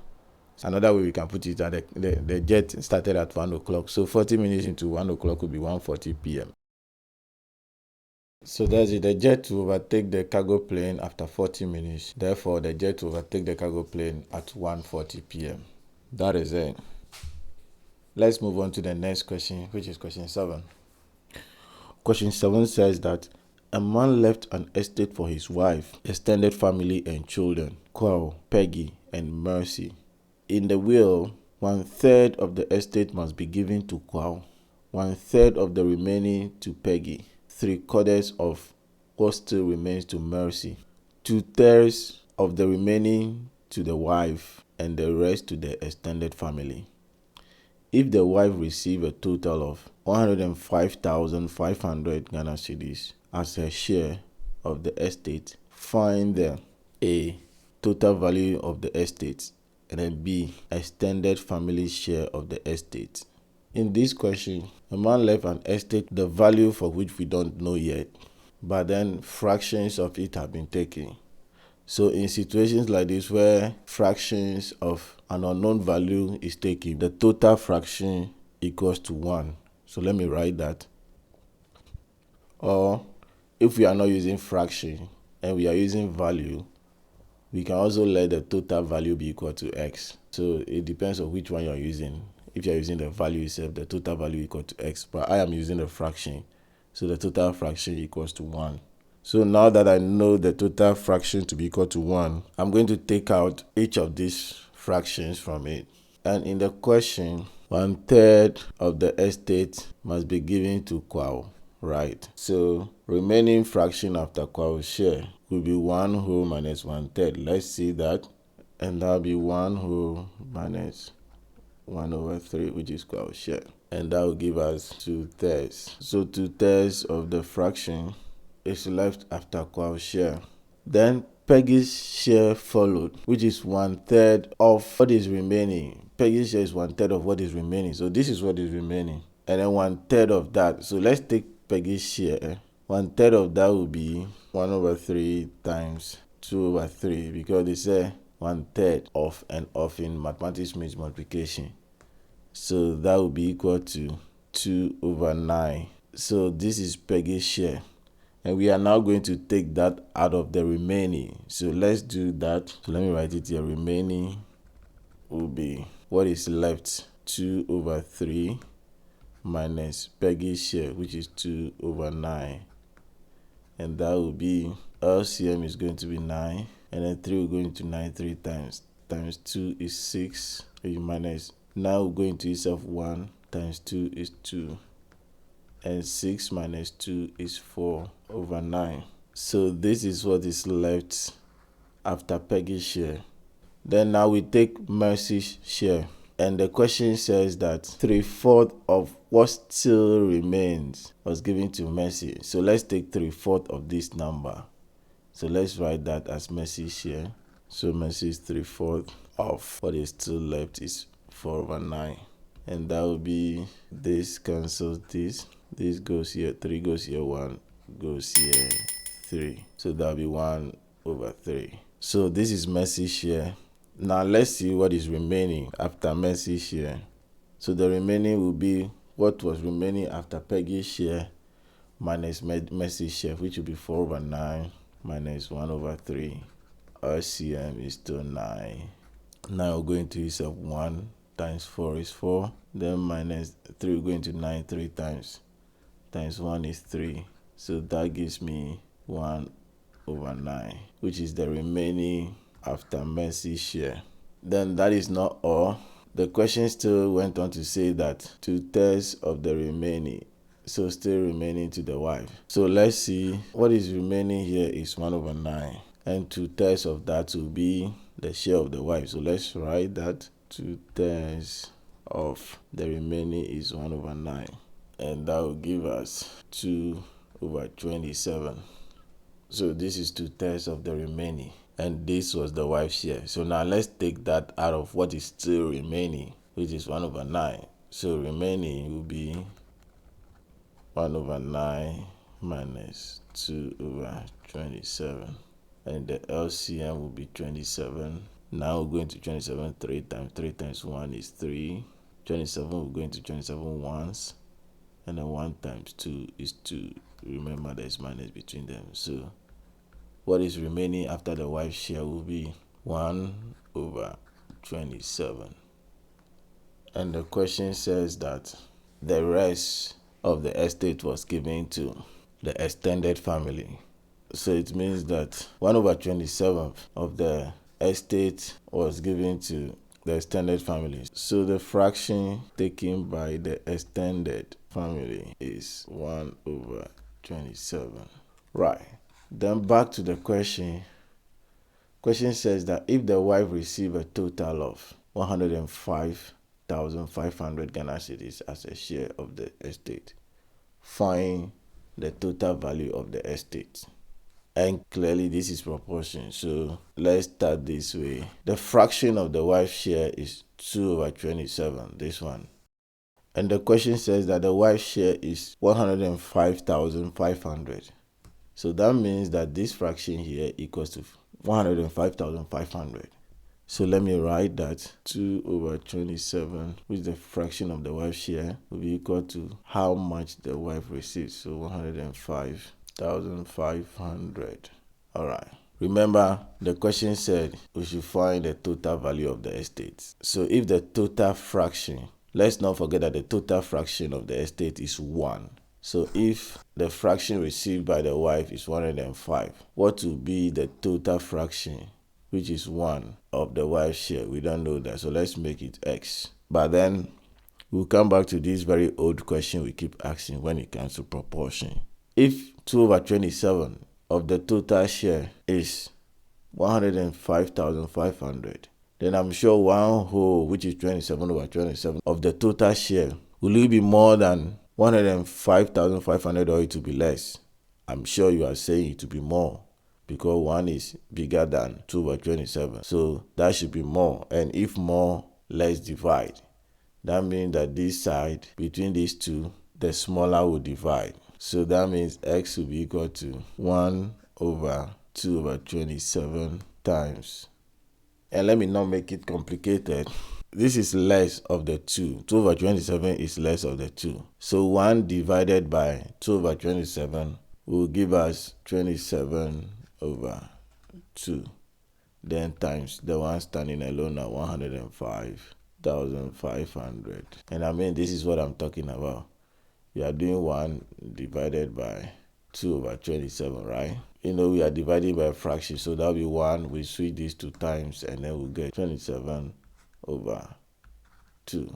Another way we can put it that the jet started at 1 o'clock. So 40 minutes into 1 o'clock would be 1:40 p.m. So that's it. The jet to overtake the cargo plane after 40 minutes. Therefore, the jet to overtake the cargo plane at 1:40 p.m. That is it. Let's move on to the next question, which is question 7. Question 7 says that a man left an estate for his wife, extended family and children, Carl, Peggy, and Mercy. In the will, 1/3 of the estate must be given to Carl, 1/3 of the remaining to Peggy, 3/4 of what still remains to Mercy, 2/3 of the remaining to the wife, and the rest to the extended family. If the wife receives a total of 105,500 Ghana cedis as her share of the estate, find the A. total value of the estate, and then B. extended family share of the estate. In this question, a man left an estate, the value for which we don't know yet, but then fractions of it have been taken. So in situations like this where fractions of an unknown value is taken, the total fraction equals to 1. So let me write that. Or if we are not using fraction and we are using value, we can also let the total value be equal to x. So it depends on which one you are using. If you are using the value itself, the total value equal to x, but I am using the fraction. So the total fraction equals to 1. So now that I know the total fraction to be equal to 1, I'm going to take out each of these fractions from it. And in the question, 1/3 of the estate must be given to Kwao, right? So remaining fraction after Kwao's share will be 1 whole minus 1/3. Let's see that. And that'll be 1 whole minus 1/3, which is Kwao's share. And that will give us 2/3. So 2/3 of the fraction is left after Kwao's share. Then Peggy's share followed, which is 1/3 of what is remaining. Peggy's share is 1/3 of what is remaining. So this is what is remaining. And then 1/3 of that. So let's take Peggy's share. 1/3 of that will be 1/3 times 2/3, because they say 1/3 of and of in mathematics means multiplication. So that will be equal to 2/9. So this is Peggy's share. And we are now going to take that out of the remaining. So let's do that. So let me write it here. Remaining will be what is left, 2/3 minus Peggy's share, which is 2/9. And that will be, LCM is going to be 9. And then 3 will go into 9 3 times. Times 2 is 6. Minus, now we're going to itself 1 times 2 is 2. And 6 minus 2 is 4/9. So this is what is left after Peggy's share. Then now we take Mercy's share. And the question says that 3/4 of what still remains was given to Mercy. So let's take 3/4 of this number. So let's write that as Mercy's share. So Mercy is 3/4 of what is still left is 4/9. And that will be this cancels this. This goes here, 3 goes here, 1 goes here, 3. So that will be 1/3. So this is Mercy's share. Now let's see what is remaining after Mercy's share. So the remaining will be what was remaining after Peggy's share minus Mercy's share, which will be 4/9 minus 1/3. RCM is still 9. Now we're going to use up 1 times 4 is 4. Then minus 3, we're going to 9 3 times 1 is 3. So that gives me 1/9, which is the remaining after Mercy's share. Then that is not all. The question still went on to say that 2/3 of the remaining, so still remaining to the wife. So let's see, what is remaining here is 1/9, and 2/3 of that will be the share of the wife. So let's write that 2/3 of the remaining is 1/9, and that will give us 2/27. So this is 2/3 of the remaining, and this was the wife's share. So now let's take that out of what is still remaining, which is 1/9. So remaining will be 1/9 minus 2/27, and the LCM will be 27. Now we're going to 27 3 times 3 times 1 is 3. 27, we're going to 27 once, and then 1 times 2 is 2. Remember there's minus between them. So what is remaining after the wife's share will be 1/27. And the question says that the rest of the estate was given to the extended family. So it means that 1/27 of the estate was given to the extended family. So the fraction taken by the extended family is 1/27. Right. Then back to the question. Question says that if the wife receives a total of 105,500 Ghana cedis as a share of the estate, find the total value of the estate. And clearly this is proportion. So let's start this way. The fraction of the wife's share is 2/27, this one. And the question says that the wife's share is 105,500. So that means that this fraction here equals to 105,500. So let me write that 2/27, which is the fraction of the wife's share, will be equal to how much the wife receives. So 105,500. All right. Remember, the question said we should find the total value of the estate. So if the total fraction, let's not forget that the total fraction of the estate is 1. So if the fraction received by the wife is 105, what will be the total fraction, which is 1 of the wife's share? We don't know that, so let's make it X. But then we'll come back to this very old question we keep asking when it comes to proportion. If 2/27 of the total share is 105,500, then I'm sure 1 whole, which is 27/27 of the total share, will it be more than 105,500 or it will be less? I'm sure you are saying it will be more, because 1 is bigger than 2/27. So that should be more. And if more, let's divide. That means that this side, between these two, the smaller will divide. So that means X will be equal to 1/2/27 times. And let me not make it complicated. This is less of the 2. 2/27 is less of the 2. So 1 divided by 2/27 will give us 27/2. Then times the one standing alone at 105,500. And I mean, this is what I'm talking about. We are doing 1 divided by 2/27, right? You know, we are dividing by a fraction, so that will be 1. We switch these 2 times, and then we'll get 27/2.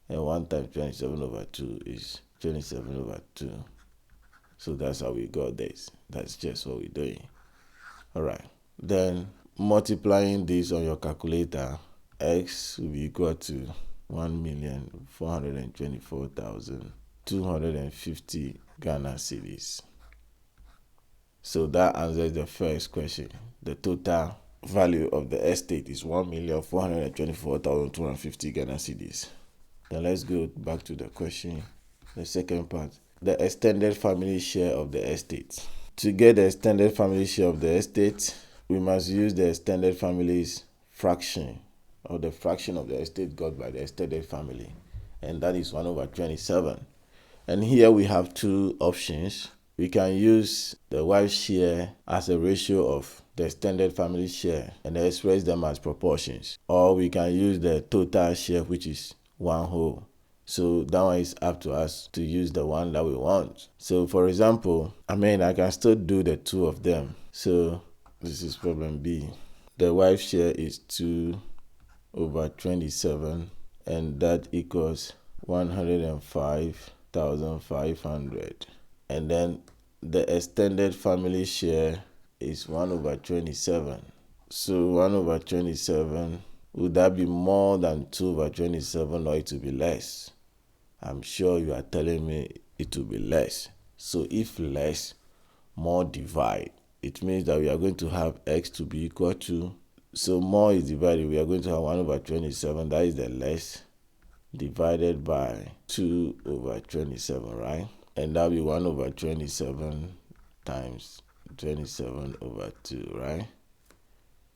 And 1 times 27/2 is 27/2. So that's how we got this. That's just what we're doing. All right. Then multiplying this on your calculator, X will be equal to 1,424,250 Ghana cedis. So that answers the first question, the total value of the estate is 1,424,250 Ghana cedis. Now let's go back to the question, the second part. The extended family share of the estate. To get the extended family share of the estate, we must use the extended family's fraction, or the fraction of the estate got by the extended family, and that is 1/27. And here we have two options. We can use the wife's share as a ratio of the extended family share and express them as proportions, or we can use the total share, which is one whole. So that one is up to us to use the one that we want. So for example, I can still do the two of them. So this is problem B. The wife's share is 2/27, and that equals 105,500. And then the extended family share is 1/27. So 1/27, would that be more than 2/27, or it will be less? I'm sure you are telling me it will be less. So if less, more divide. It means that we are going to have x to be equal to, so more is divided, we are going to have 1/27, that is the less, divided by 2/27, right? And that will be 1/27 times 27/2, right?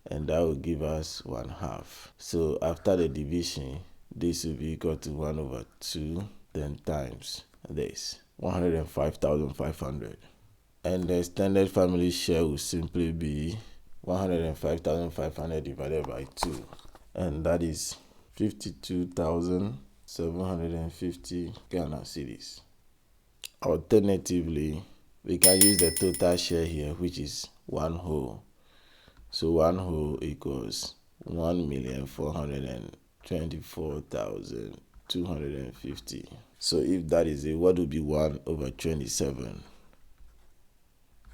And that will give us 1/2. So after the division, this will be equal to 1/2, then times this, 105,500. And the extended family share will simply be 105,500 divided by 2. And that is 52,750 Ghana cedis. Alternatively, we can use the total share here, which is one whole. So one whole equals 1,424,250. So if that is it, what would be 1/27?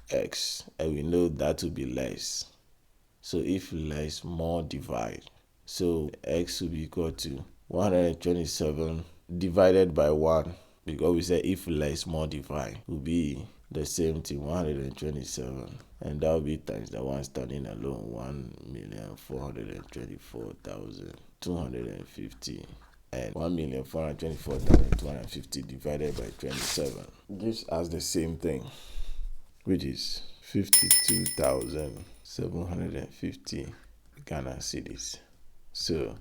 X, and we know that will be less. So if less, more divide. So x will be equal to 127 divided by 1, because we say if less, more divide, will be the same thing, 127, and that will be times the one standing alone, 1,424,250, and 1,424,250 divided by 27 gives us the same thing, which is 52,750 Ghana cedis. So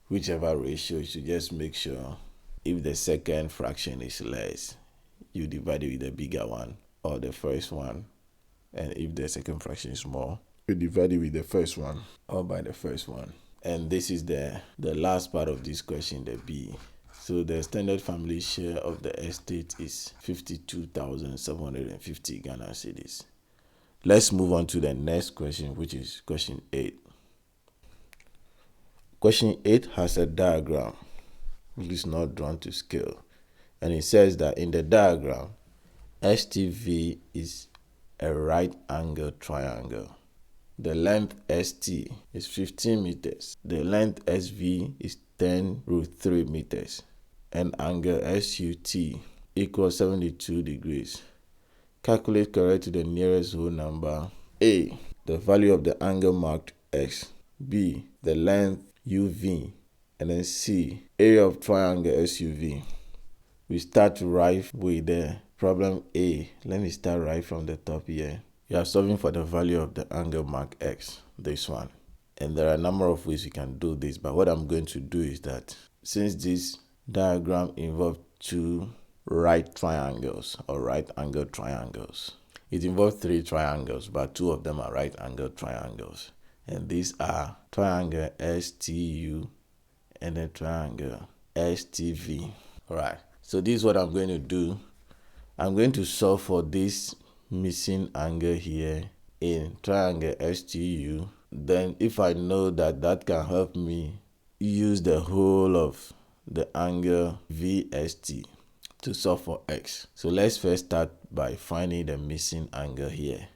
whichever ratio, you should just make sure if the second fraction is less, you divide it with the bigger one, or the first one. And if the second fraction is more, you divide it with the first one, or by the first one. And this is the last part of this question, the B. So the extended family share of the estate is 52,750 Ghana cedis. Let's move on to the next question, which is question 8. Question 8 has a diagram which is not drawn to scale. And it says that in the diagram, STV is a right angle triangle. The length ST is 15 meters. The length SV is 10√3 meters. And angle SUT equals 72 degrees. Calculate correct to the nearest whole number. A, the value of the angle marked X. B, the length UV. And then C, area of triangle SUV. We start to write with the problem A. Let me start right from the top here. You are solving for the value of the angle marked X, this one. And there are a number of ways you can do this, but what I'm going to do is that since this diagram involves two right triangles or right angle triangles, it involves three triangles, but two of them are right angle triangles. And these are triangle STU and the triangle STV. Alright, so this is what I'm going to do. I'm going to solve for this missing angle here in triangle STU. Then if I know that that can help me use the whole of the angle VST to solve for X. So let's first start by finding the missing angle here.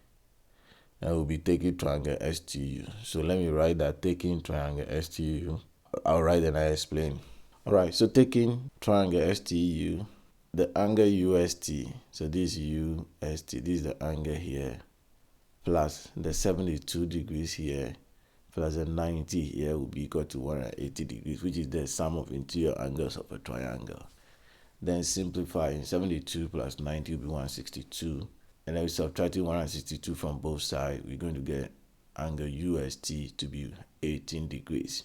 And we'll be taking triangle STU. So let me write that, taking triangle STU. I'll write and I explain. Alright, so taking triangle STU, the angle UST, so this UST, this is the angle here, plus the 72 degrees here plus the 90 here will be equal to 180 degrees, which is the sum of interior angles of a triangle. Then simplifying, 72 plus 90 will be 162. And then subtracting 162 from both sides, we're going to get angle UST to be 18 degrees.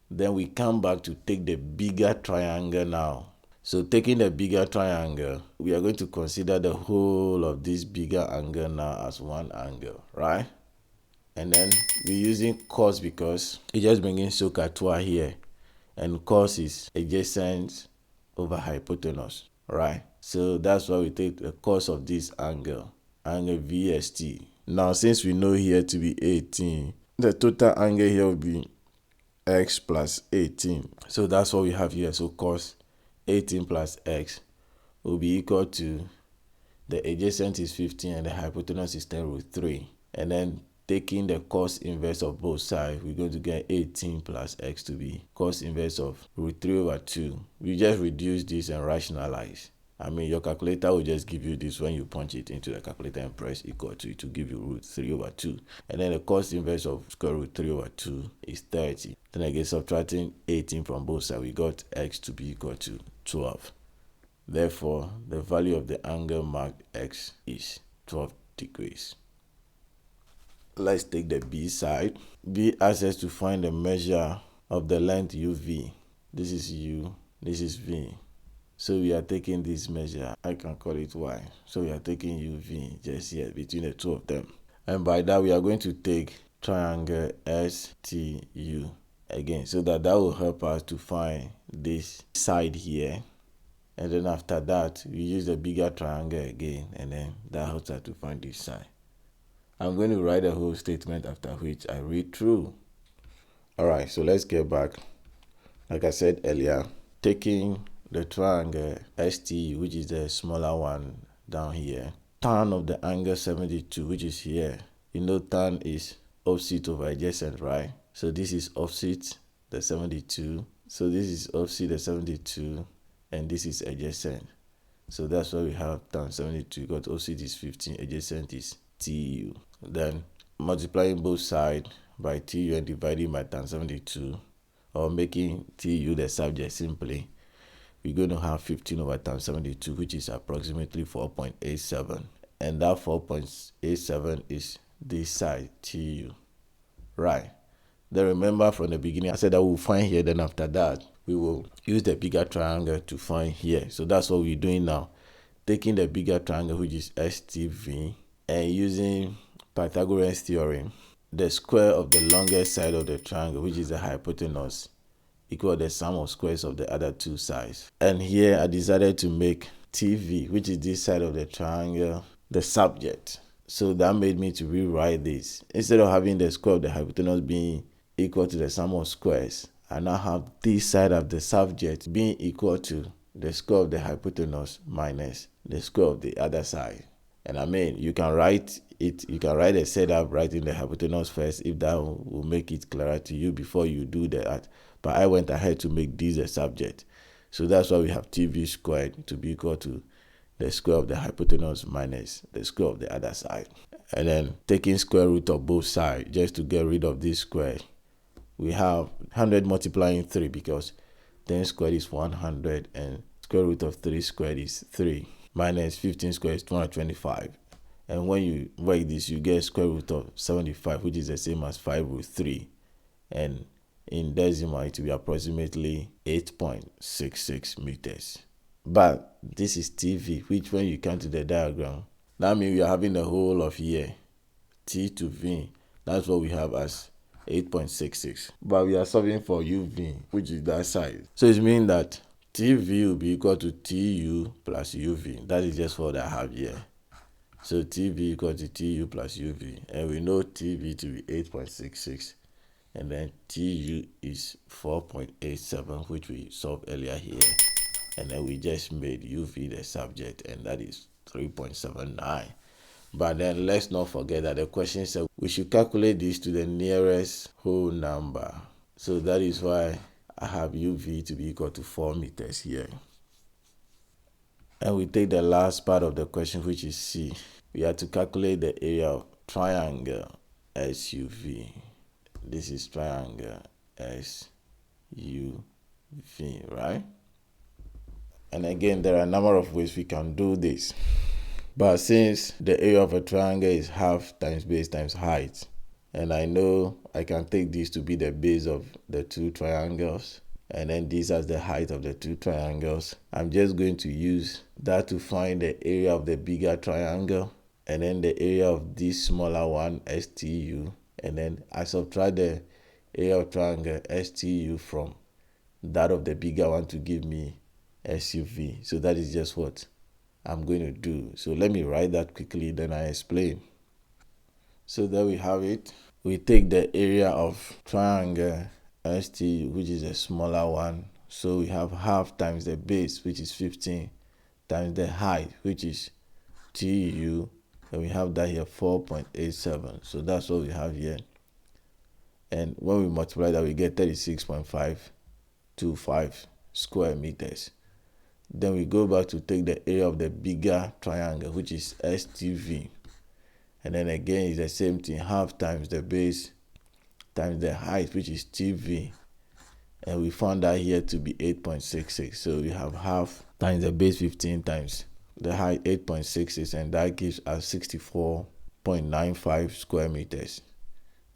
Then we come back to take the bigger triangle now. So taking the bigger triangle, we are going to consider the whole of this bigger angle now as one angle, right? And then we're using cos because it just bringing SOHCAHTOA here. And cos is adjacent over hypotenuse, right? So that's why we take the cos of this angle VST. Now, since we know here to be 18, the total angle here will be x plus 18. So that's what we have here. So cos 18 plus x will be equal to, the adjacent is 15 and the hypotenuse is 10 root 3. And then taking the cos inverse of both sides, we're going to get 18 plus x to be cos inverse of root 3 over 2. We just reduce this and rationalize. I mean, your calculator will just give you this when you punch it into the calculator and press equal to it to give you root 3 over 2. And then the cos inverse of square root 3 over 2 is 30. Then again, subtracting 18 from both sides, we got x to be equal to 12. Therefore, the value of the angle marked x is 12 degrees. Let's take the B side. B asks us to find the measure of the length UV. This is U, this is V. So we are taking this measure. I can call it Y. So we are taking UV just here between the two of them. And by that, we are going to take triangle STU again. So that will help us to find this side here. And then after that, we use the bigger triangle again. And then that helps us to find this side. I'm going to write the whole statement after which I read through. Alright, so let's get back. Like I said earlier, taking the triangle STU, which is the smaller one down here, tan of the angle 72, which is here. You know tan is opposite over adjacent, right? So this is opposite the 72. So this is opposite the 72, and this is adjacent. So that's why we have tan 72, because opposite is 15, adjacent is TU. Then multiplying both sides by TU and dividing by tan 72, or making TU the subject simply, we're going to have 15 over tan 72, which is approximately 4.87. And that 4.87 is this side, TU. Right. Then remember from the beginning, I said that we'll find here, then after that, we will use the bigger triangle to find here. So that's what we're doing now. Taking the bigger triangle, which is STV, and using Pythagorean theorem, the square of the longest side of the triangle, which is the hypotenuse, equal the sum of squares of the other two sides. And here I decided to make TV, which is this side of the triangle, the subject. So that made me to rewrite this. Instead of having the square of the hypotenuse being equal to the sum of squares, I now have this side of the subject being equal to the square of the hypotenuse minus the square of the other side. And I mean, you can write it, you can write a setup writing the hypotenuse first if that will make it clearer to you before you do that. But I went ahead to make this a subject. So that's why we have TV squared to be equal to the square of the hypotenuse minus the square of the other side. And then taking square root of both sides just to get rid of this square. We have 100 multiplying 3 because 10 squared is 100 and square root of 3 squared is 3 minus 15 squared is 225. And when you work this, you get square root of 75, which is the same as 5 root 3. And in decimal, it will be approximately 8.66 meters. But this is TV, which when you come to the diagram, that means we are having the whole of here, T to V. That's what we have as 8.66. But we are solving for UV, which is that side. So it means that TV will be equal to TU plus UV. That is just what I have here. So TV equal to TU plus UV. And we know TV to be 8.66. And then TU is 4.87, which we solved earlier here. And then we just made UV the subject, and that is 3.79. But then let's not forget that the question said we should calculate this to the nearest whole number. So that is why I have UV to be equal to 4 meters here. And we take the last part of the question, which is C. We have to calculate the area of triangle SUV. This is triangle SUV, right? And again, there are a number of ways we can do this. But since the area of a triangle is half times base times height, and I know I can take this to be the base of the two triangles, and then this as the height of the two triangles, I'm just going to use that to find the area of the bigger triangle, and then the area of this smaller one, STU, and then I subtract the area of triangle STU from that of the bigger one to give me SUV. So that is just what I'm going to do. So let me write that quickly, then I explain. So there we have it. We take the area of triangle STU, which is a smaller one. So we have half times the base, which is 15, times the height, which is TU, and we have that here 4.87. So that's what we have here. And when we multiply that, we get 36.525 square meters. Then we go back to take the area of the bigger triangle, which is STV. And then again, it's the same thing, half times the base times the height, which is TV. And we found that here to be 8.66. So we have half times the base 15 times the height 8.66, and that gives us 64.95 square meters.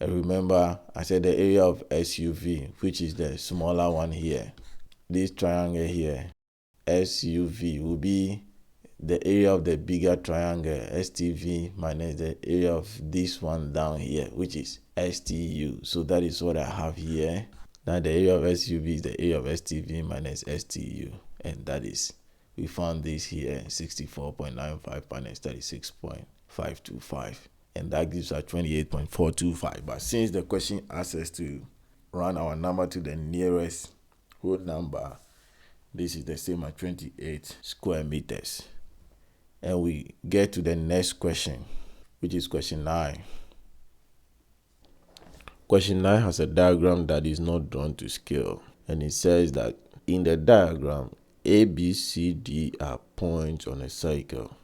And remember, I said the area of SUV, which is the smaller one here. This triangle here, SUV, will be the area of the bigger triangle, STV, minus the area of this one down here, which is STU. So that is what I have here. Now the area of SUV is the area of STV minus STU. And that is, we found this here, 64.95 minus 36.525. And that gives us 28.425. But since the question asks us to run our number to the nearest whole number, this is the same as 28 square meters. And we get to the next question, which is question 9. Question 9 has a diagram that is not drawn to scale. And it says that in the diagram, A, B, C, D are points on a cycle.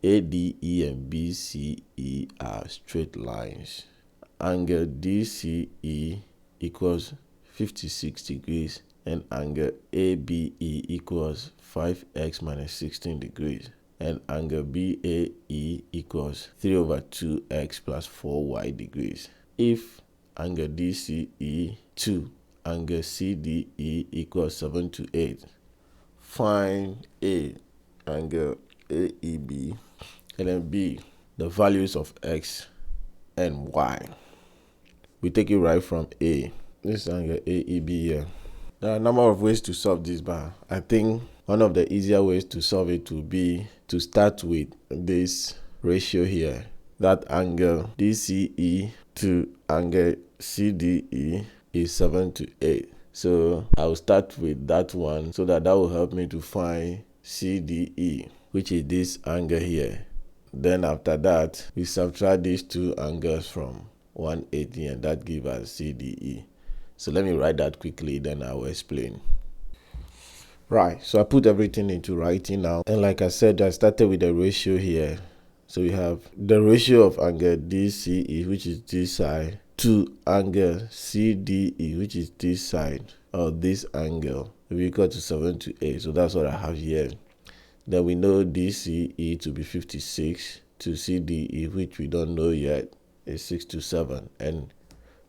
A, D, E, and B, C, E are straight lines. Angle DCE equals 56 degrees, and angle ABE equals 5x minus 16 degrees. And angle BAE equals 3 over 2x plus 4y degrees. If angle DCE 2, angle CDE equals 7 to 8, find A, angle AEB, and then B, the values of x and y. We take it right from A. This angle AEB here. There are a number of ways to solve this, but I think one of the easier ways to solve it would be to start with this ratio here. That angle DCE to angle CDE is 7 to 8. So I'll start with that one so that will help me to find CDE, which is this angle here. Then after that, we subtract these two angles from 180, and that gives us CDE. So let me write that quickly, then I will explain. Right, so I put everything into writing now. And like I said, I started with the ratio here. So we have the ratio of angle DCE, which is this side, to angle CDE, which is this side, or this angle, will be equal to 7 to 8. So that's what I have here. Then we know DCE to be 56, to CDE, which we don't know yet, is 6 to 7. And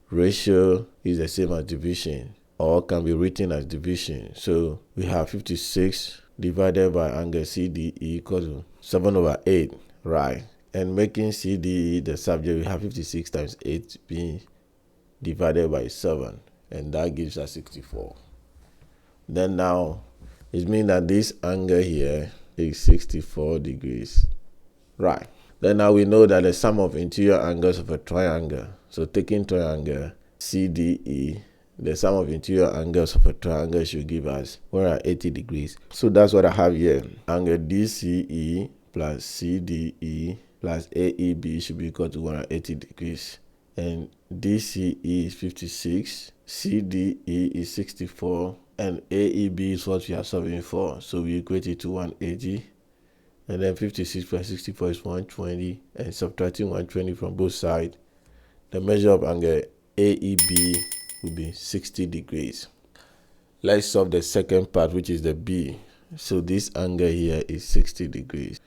ratio is the same as division, or can be written as division. So we have 56 divided by angle CDE equals to 7 over 8, right? And making CDE the subject, we have 56 times 8 being divided by 7, and that gives us 64. Then now, it means that this angle here is 64 degrees, right? Then now we know that the sum of interior angles of a triangle, so taking triangle CDE, the sum of interior angles of a triangle should give us 180 degrees. So that's what I have here. Angle DCE plus CDE plus AEB should be equal to 180 degrees. And DCE is 56, CDE is 64, and AEB is what we are solving for. So we equate it to 180 And then 56 plus 64 is 120. And subtracting 120 from both sides, the measure of angle AEB will be 60 degrees. Let's solve the second part, which is the B. So this angle here is 60 degrees.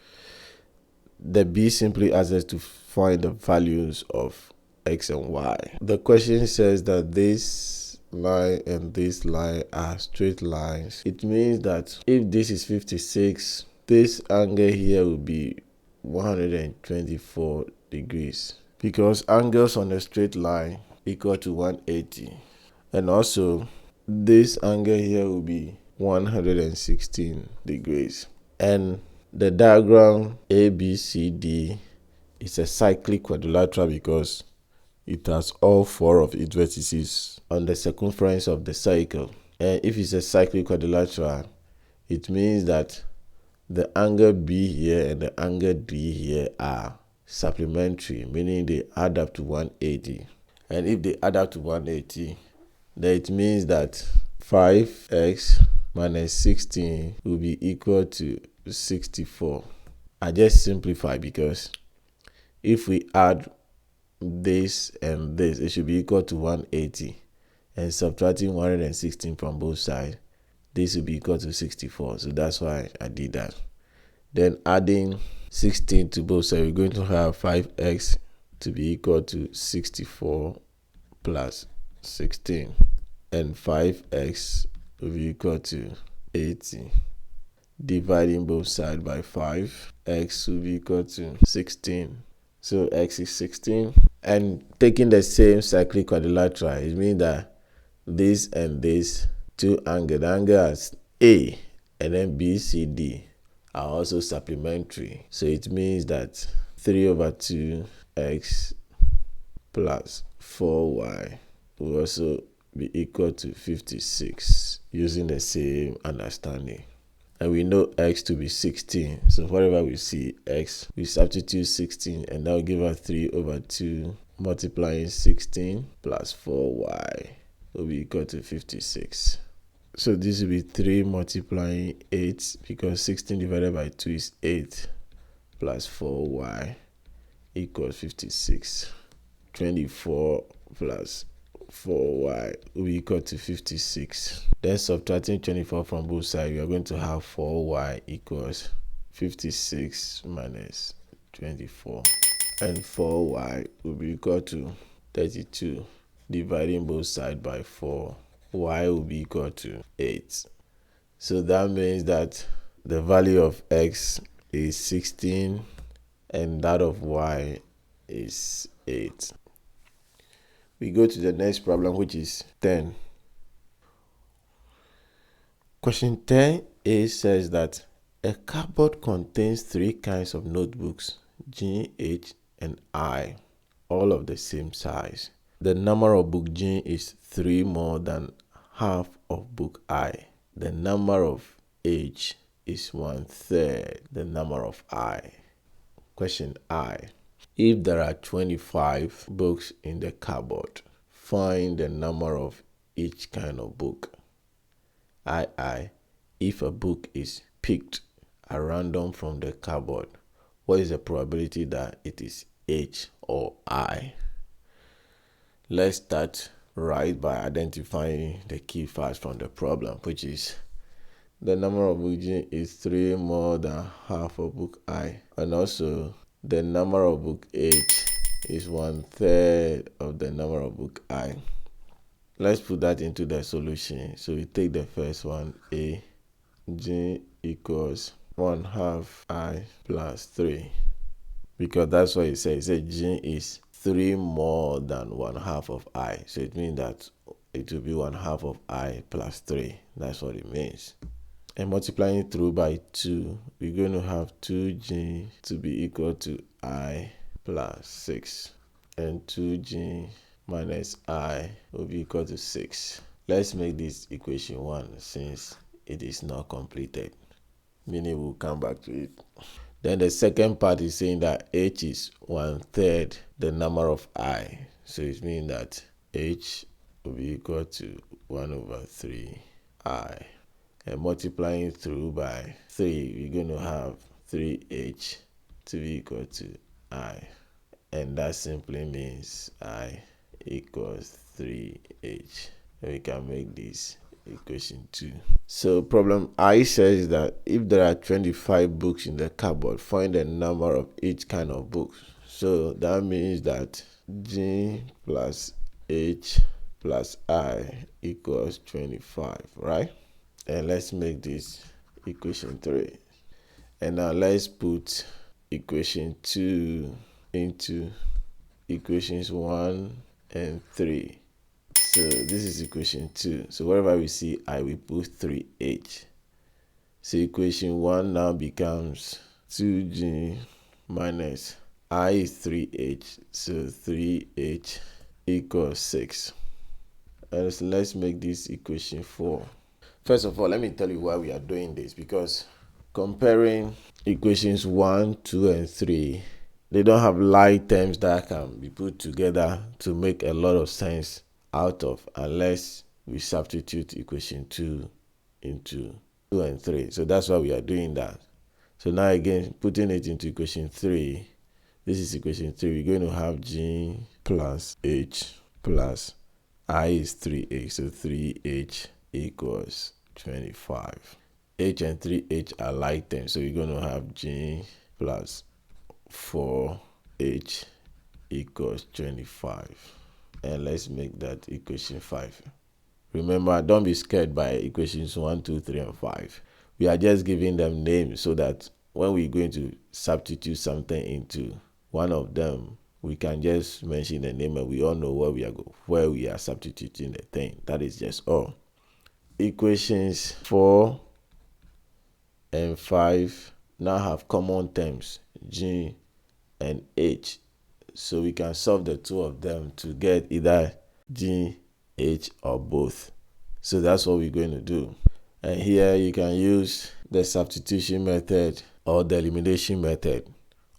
The B simply asks us to find the values of X and Y. The question says that this line and this line are straight lines. It means that if this is 56, this angle here will be 124 degrees, because angles on a straight line equal to 180. And also, this angle here will be 116 degrees. And the diagram ABCD is a cyclic quadrilateral because it has all four of its vertices on the circumference of the circle. And if it's a cyclic quadrilateral, it means that the angle B here and the angle D here are supplementary, meaning they add up to 180. And if they add up to 180, then it means that 5x minus 16 will be equal to 64. I just simplify because if we add this and this, it should be equal to 180. And subtracting 116 from both sides, this will be equal to 64. So that's why I did that. Then adding 16 to both sides, we're going to have 5x to be equal to 64 plus 16. And 5x will be equal to 80. Dividing both sides by 5, x will be equal to 16. So x is 16. And taking the same cyclic quadrilateral, it means that this and this two angles, the angles A and then BCD, are also supplementary. So it means that 3/2x plus 4y will also be equal to 56, using the same understanding. And we know x to be 16. So whatever we see x, we substitute 16, and that will give us 3/2 multiplying 16 plus 4y will be equal to 56. So this will be 3 multiplying 8, because 16 divided by 2 is 8, plus 4y equals 56. 24 plus 4y will be equal to 56. Then subtracting 24 from both sides, we are going to have 4y equals 56 minus 24. And 4y will be equal to 32. Dividing both sides by 4, y will be equal to 8. So that means that the value of x is 16 and that of y is 8. We go to the next problem, which is 10. Question 10a says that a cupboard contains 3 kinds of notebooks, G, H, and I, all of the same size. The number of book G is 3 more than half of book I. The number of H is 1/3 the number of I. Question I. If there are 25 books in the cupboard, find the number of each kind of book. II. If a book is picked at random from the cupboard, what is the probability that it is H or I? Let's start right by identifying the key facts from the problem, which is the number of book G is 3 more than half of book I, and also the number of book H is 1/3 of the number of book I. Let's put that into the solution. So we take the first one, A, G equals 1/2 I plus 3. Because that's what it says. It says G is 3 more than 1/2 of I. So it means that it will be 1/2 of I plus 3. That's what it means. And multiplying it through by 2, we're going to have 2G to be equal to I plus 6. And 2G minus I will be equal to 6. Let's make this equation 1 since it is not completed, meaning we'll come back to it. Then the second part is saying that H is 1/3 the number of I. So it means that H will be equal to 1/3 I. And multiplying through by 3, we're going to have 3h to be equal to I. And that simply means I equals 3h. And we can make this equation 2. So problem I says that if there are 25 books in the cupboard, find the number of each kind of books. So that means that G plus H plus I equals 25, right? And let's make this equation 3. And now let's put equation 2 into equations 1 and 3. So this is equation 2. So wherever we see I, we put 3h. So equation 1 now becomes 2g minus I is 3h. So 3h equals 6. And so let's make this equation 4. First of all, let me tell you why we are doing this, because comparing equations 1, 2, and 3, they don't have like terms that can be put together to make a lot of sense out of, unless we substitute equation 2 into 2 and 3. So that's why we are doing that. So now again, putting it into equation 3, this is equation 3. We're going to have G plus H plus I is 3h. So 3h equals 25. H and 3h are like terms. So we're going to have G plus 4h equals 25. And let's make that equation 5. Remember, don't be scared by equations 1, 2, 3, and 5. We are just giving them names so that when we're going to substitute something into one of them, we can just mention the name and we all know where we are substituting the thing. That is just all. Equations 4 and 5 now have common terms, G and H. So we can solve the two of them to get either G, H, or both. So that's what we're going to do. And here you can use the substitution method or the elimination method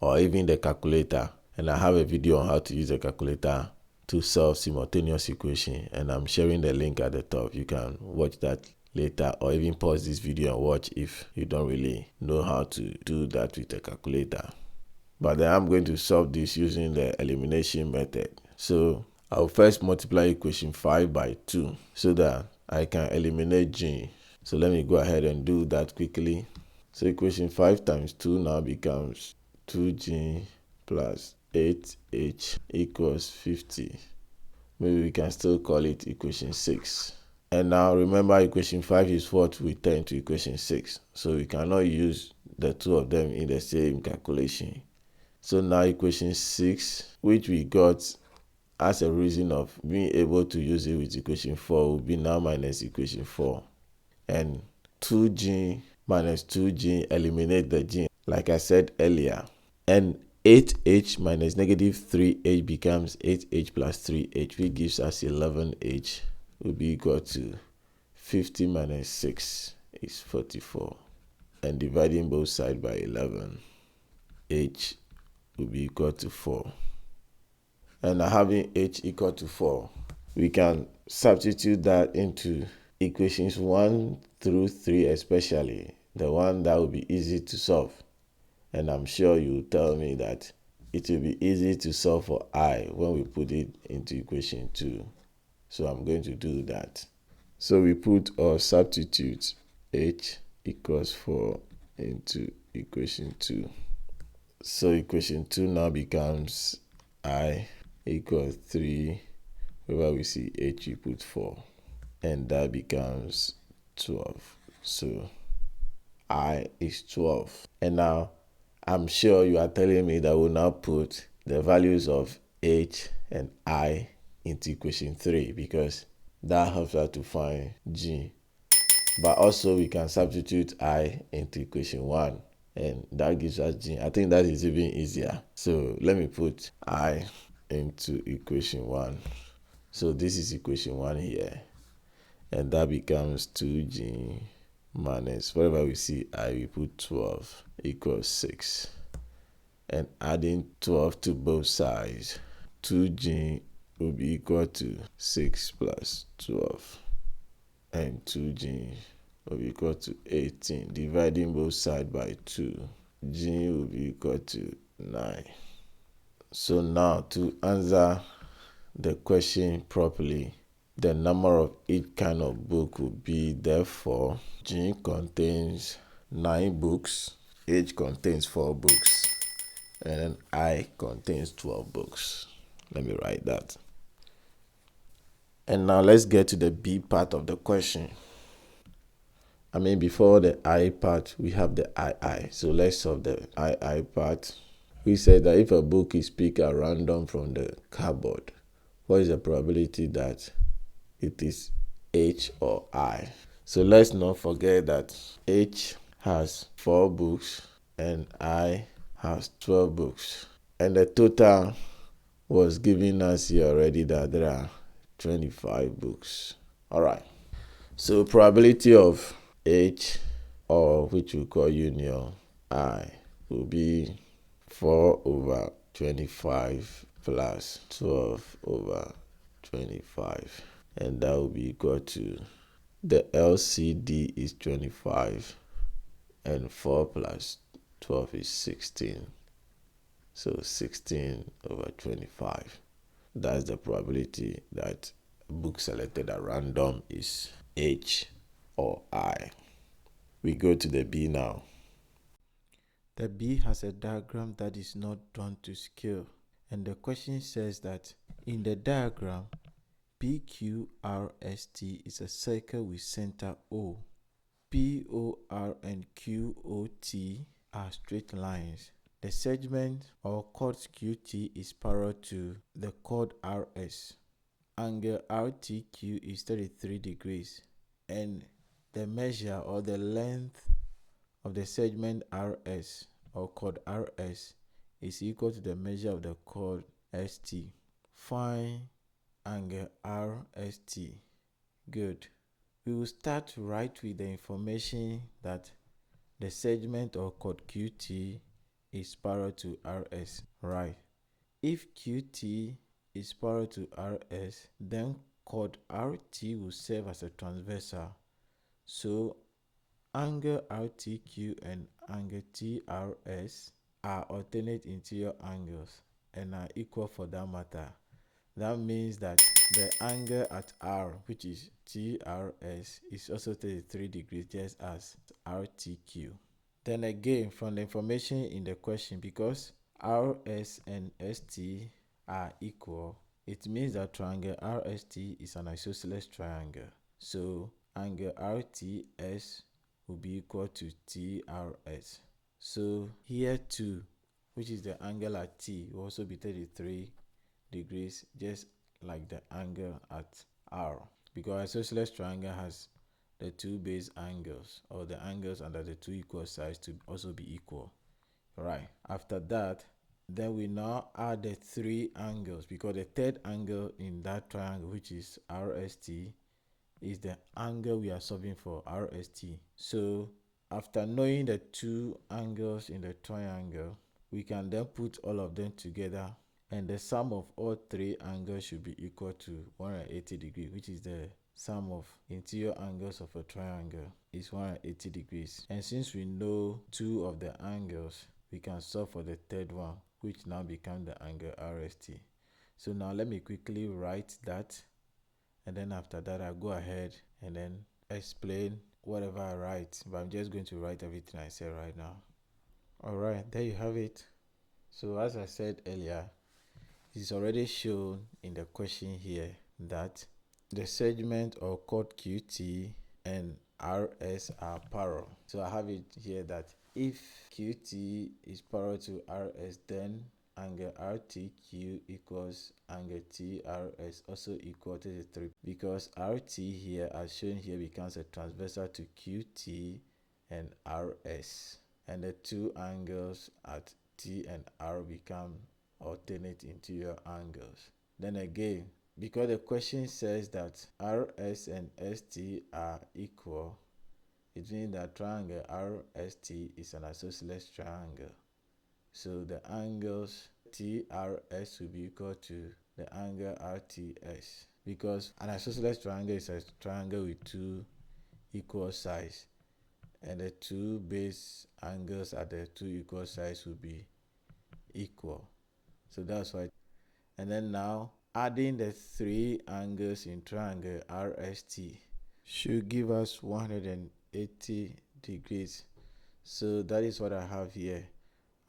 or even the calculator. And I have a video on how to use a calculator to solve simultaneous equation, and I'm sharing the link at the top. You can watch that later or even pause this video and watch if you don't really know how to do that with a calculator. But then I'm going to solve this using the elimination method. So I'll first multiply equation 5 by 2 so that I can eliminate G. So let me go ahead and do that quickly. So equation 5 times 2 now becomes 2G plus 8H equals 50. Maybe we can still call it equation 6. And now remember, equation 5 is what we turn to equation 6. So we cannot use the two of them in the same calculation. So now equation 6, which we got as a reason of being able to use it with equation 4, will be now minus equation 4. And 2G minus 2G eliminate the G, like I said earlier. And 8H minus negative 3H becomes 8H plus 3H, which gives us 11H, will be equal to 50 minus 6 is 44. And dividing both sides by 11, H will be equal to 4. And now having H equal to 4, we can substitute that into equations 1 through 3, especially the one that will be easy to solve. And I'm sure you tell me that it will be easy to solve for I when we put it into equation 2. So I'm going to do that. So we put or substitute H equals 4 into equation 2. So equation 2 now becomes I equals 3, wherever we see H we put 4. And that becomes 12. So I is 12. And now I'm sure you are telling me that we'll now put the values of H and I into equation 3, because that helps us to find G. But also we can substitute I into equation 1, and that gives us G. I think that is even easier. So let me put I into equation 1. So this is equation 1 here. And that becomes 2G minus, wherever we see I, we put 12 equals 6. And adding 12 to both sides, 2G will be equal to 6 plus 12. And 2G will be equal to 18. Dividing both sides by 2, G will be equal to 9. So now to answer the question properly, the number of each kind of book will be, therefore, G contains 9 books, H contains 4 books, and then I contains 12 books. Let me write that. And now let's get to the B part of the question. Before the I part, we have the II. So let's solve the II part. We said that if a book is picked at random from the cupboard, what is the probability that it is H or I? So let's not forget that H has 4 books and I has 12 books. And the total was given us here already that there are 25 books. Alright. So probability of H, or which we call union I, will be 4 over 25 plus 12 over 25. And that will be equal to, the LCD is 25 and 4 plus 12 is 16. So 16 over 25. That's the probability that a book selected at random is H or I. We go to the B now. The B has a diagram that is not drawn to scale. And the question says that in the diagram, PQRST is a circle with center O. POR and QOT are straight lines. The segment or chord QT is parallel to the chord RS. Angle RTQ is 33 degrees, and the measure or the length of the segment RS or chord RS is equal to the measure of the chord ST. Find angle RST. Good. We will start right with the information that the segment or chord QT is parallel to RS. Right. If QT is parallel to RS, then chord RT will serve as a transversal. So angle RTQ and angle TRS are alternate interior angles and are equal for that matter. That means that the angle at R, which is TRS, is also 33 degrees just as RTQ. Then again, from the information in the question, because RS and ST are equal, it means that triangle RST is an isosceles triangle. So angle RTS will be equal to TRS. So here too, which is the angle at T, will also be 33 degrees, just like the angle at R. Because isosceles triangle has the two base angles, or the angles under the two equal sides, to also be equal. Right. After that, then we now add the 3 angles, because the third angle in that triangle, which is RST, is the angle we are solving for, RST. So after knowing the 2 angles in the triangle, we can then put all of them together, and the sum of all 3 angles should be equal to 180 degrees, which is the sum of interior angles of a triangle is 180 degrees. And since we know 2 of the angles, we can solve for the third one, which now becomes the angle RST. So now let me quickly write that, and then after that I'll go ahead and then explain whatever I write, but I'm just going to write everything I say right now. Alright, there you have it. So as I said earlier, it's already shown in the question here that the segment or chord QT and RS are parallel. So I have it here that if QT is parallel to RS, then angle RTQ equals angle TRS also equal to 3, because RT here, as shown here, becomes a transversal to QT and RS, and the 2 angles at T and R become alternate interior angles. Then again, because the question says that RS and ST are equal, it means that triangle RST is an isosceles triangle. So the angles TRS will be equal to the angle RTS, because an isosceles triangle is a triangle with 2 equal sides, and the two base angles at the two equal sides will be equal. So that's why. And then now adding the three angles in triangle RST should give us 180 degrees. So that is what I have here.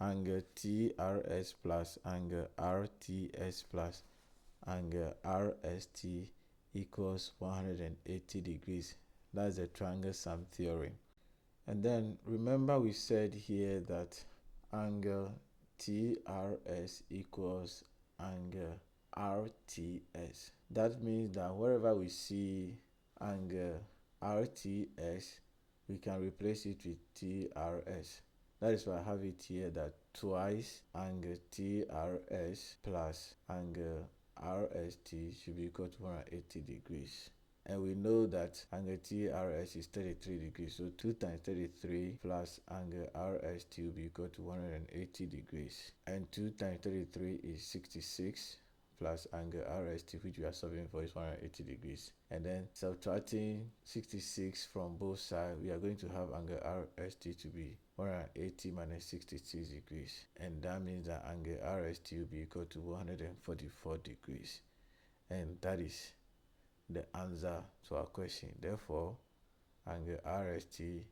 Angle TRS plus angle RTS plus angle RST equals 180 degrees. That's the triangle sum theorem. And then remember we said here that angle TRS equals angle RTS. That means that wherever we see angle RTS, we can replace it with TRS. That is why I have it here that twice angle TRS plus angle RST should be equal to 180 degrees. And we know that angle TRS is 33 degrees. So 2 times 33 plus angle RST will be equal to 180 degrees. And 2 times 33 is 66 plus angle RST, which we are solving for, is 180 degrees. And then subtracting 66 from both sides, we are going to have angle RST to be 180 minus 66 degrees. And that means that angle RST will be equal to 144 degrees. And that is the answer to our question. Therefore, angle RST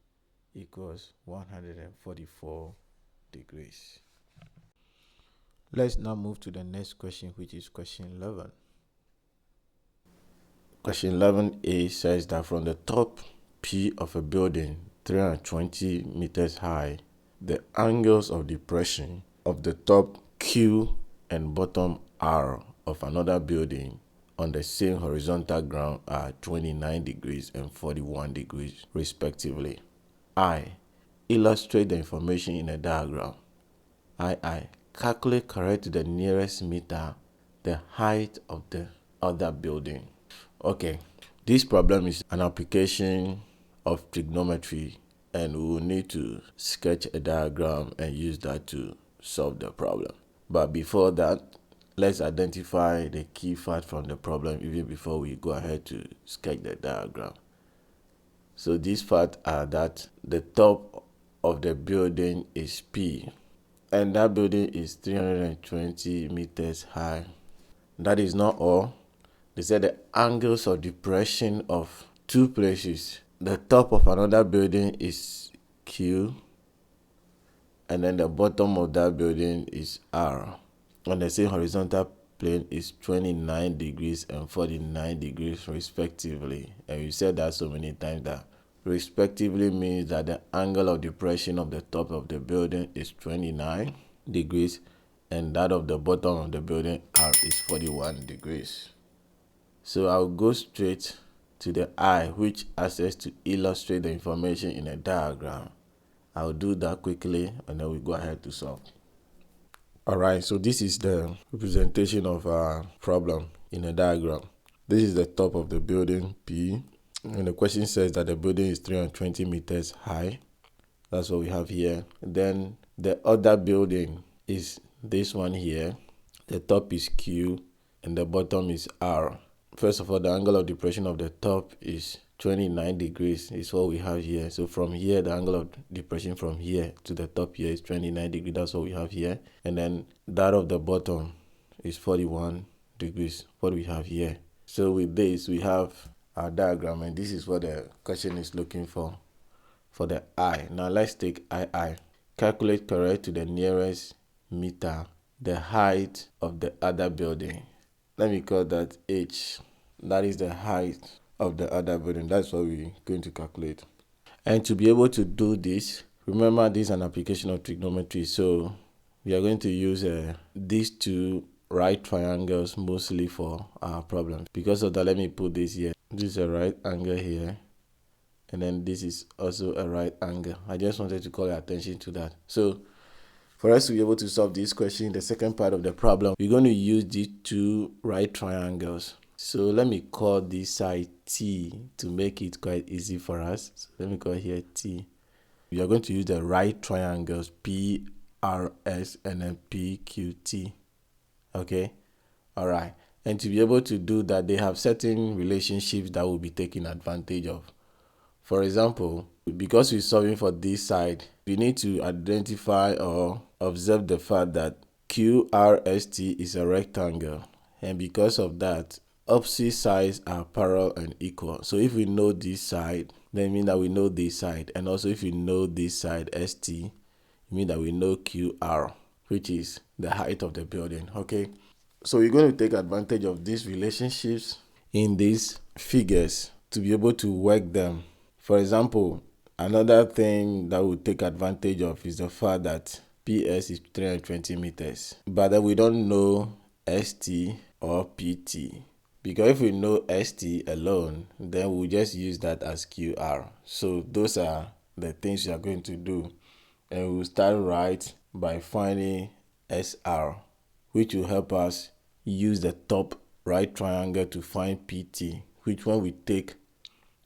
equals 144 degrees. Let's now move to the next question, which is question 11. Question 11a says that from the top P of a building 320 meters high, the angles of depression of the top Q and bottom R of another building on the same horizontal ground are 29 degrees and 41 degrees respectively. I. Illustrate the information in a diagram. I. Calculate correct to the nearest meter the height of the other building. Okay, this problem is an application of trigonometry, and we will need to sketch a diagram and use that to solve the problem. But before that, let's identify the key fact from the problem even before we go ahead to sketch the diagram. So these facts are that the top of the building is P, and that building is 320 meters high. That is not all. They said the angles of depression of two places. The top of another building is Q, and then the bottom of that building is R. On the same horizontal plane is 29 degrees and 49 degrees respectively. And we said that so many times that respectively means that the angle of depression of the top of the building is 29 degrees and that of the bottom of the building R is 41 degrees. So I'll go straight to the I, which asks us to illustrate the information in a diagram. I'll do that quickly and then we go ahead to solve. Alright, so this is the representation of our problem in a diagram. This is the top of the building P, and the question says that the building is 320 meters high. That's what we have here. Then the other building is this one here. The top is Q and the bottom is R. First of all, the angle of depression of the top is 29 degrees is what we have here. So from here, the angle of depression from here to the top here is 29 degrees. That's what we have here. And then that of the bottom is 41 degrees, what we have here. So with this, we have our diagram, and this is what the question is looking for the I. Now let's take II. Calculate correct to the nearest meter the height of the other building. Let me call that H. That is the height of the other building. That's what we're going to calculate. And to be able to do this, remember this is an application of trigonometry. So we are going to use these two right triangles mostly for our problem. Because of that, let me put this here. This is a right angle here. And then this is also a right angle. I just wanted to call your attention to that. So for us to be able to solve this question, the second part of the problem, we're going to use these two right triangles. So let me call this side T to make it quite easy for us. So let me call here T. We are going to use the right triangles PRS and then PQT. Okay? Alright. And to be able to do that, they have certain relationships that will be taken advantage of. For example, because we're solving for this side, we need to identify or observe the fact that QRST is a rectangle, and because of that, opposite sides are parallel and equal. So if we know this side, then it means that we know this side, and also if we know this side ST, it means that we know QR, which is the height of the building. Okay, so we're going to take advantage of these relationships in these figures to be able to work them. For example, another thing that we'll take advantage of is the fact that PS is 320 meters, but that we don't know ST or PT. Because if we know ST alone, then we'll just use that as QR. So those are the things we are going to do. And we'll start right by finding SR, which will help us use the top right triangle to find PT, which when we take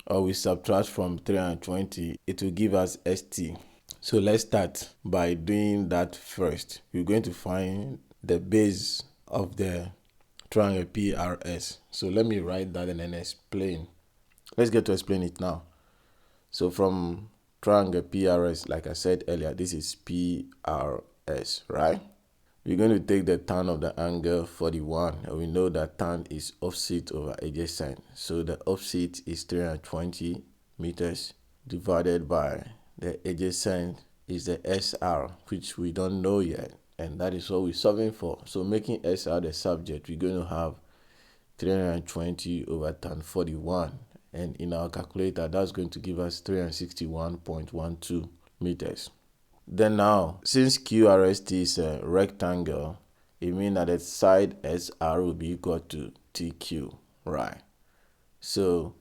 or we subtract from 320, it will give us ST. So let's start by doing that first. We're going to find the base of the triangle PRS. So let me write that and then explain. Let's get to explain it now. So from triangle PRS, like I said earlier, this is PRS, right? We're going to take the tan of the angle 41, and we know that tan is offset over adjacent. So the offset is 320 meters divided by the adjacent is the SR, which we don't know yet, and that is what we're solving for. So making SR the subject, we're going to have 320 over tan 41, and in our calculator, that's going to give us 361.12 meters. Then now, since QRST is a rectangle, it means that the side SR will be equal to TQ, right? So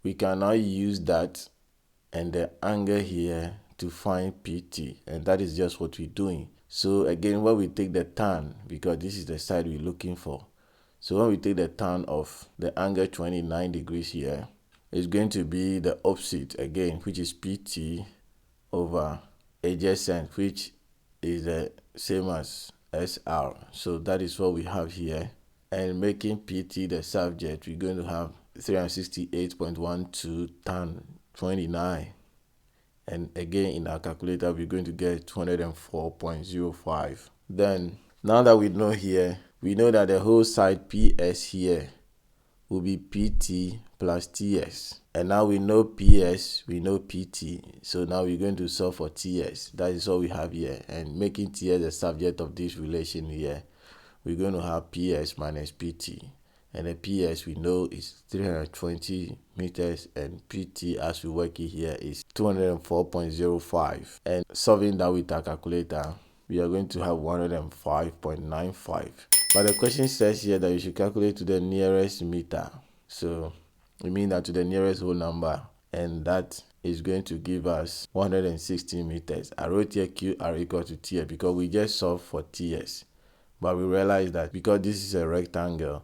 we can now use that and the angle here to find PT, and that is just what we're doing. So again, when we take the tan, because this is the side we're looking for, so when we take the tan of the angle 29 degrees here, it's going to be the opposite again, which is PT over adjacent, which is the same as SR. So that is what we have here. And making PT the subject, we're going to have 368.12 tan 29. And again, in our calculator, we're going to get 204.05. Then, now that we know here, we know that the whole side PS here will be PT plus TS. And now we know PS, we know PT. So now we're going to solve for TS. That is all we have here. And making TS the subject of this relation here, we're going to have PS minus PT. And the PS we know is 320 meters, and PT as we work it here is 204.05. And solving that with our calculator, we are going to have 105.95. But the question says here that you should calculate to the nearest meter. So we mean that to the nearest whole number, and that is going to give us 160 meters. I wrote here QR equal to TS because we just solved for TS. But we realize that because this is a rectangle,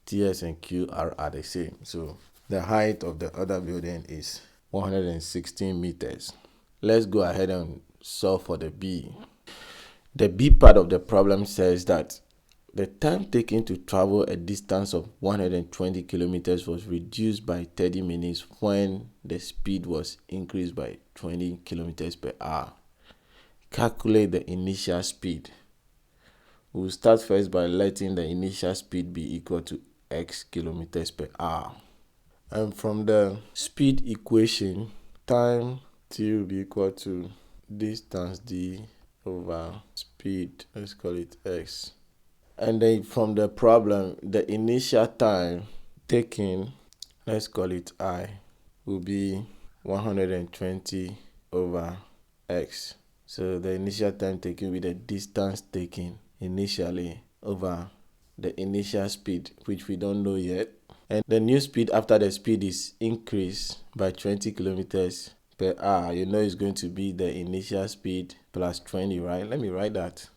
TS and QR are the same. So the height of the other building is 116 meters. Let's go ahead and solve for the B. The B part of the problem says that the time taken to travel a distance of 120 kilometers was reduced by 30 minutes when the speed was increased by 20 kilometers per hour. Calculate the initial speed. We'll start first by letting the initial speed be equal to x kilometers per hour. And from the speed equation, time t will be equal to distance d over speed, let's call it x. And then from the problem, the initial time taken, let's call it I, will be 120 over x. So the initial time taken with the distance taken initially over the initial speed, which we don't know yet. And the new speed after the speed is increased by 20 kilometers per hour. You know it's going to be the initial speed plus 20, right? Let me write that.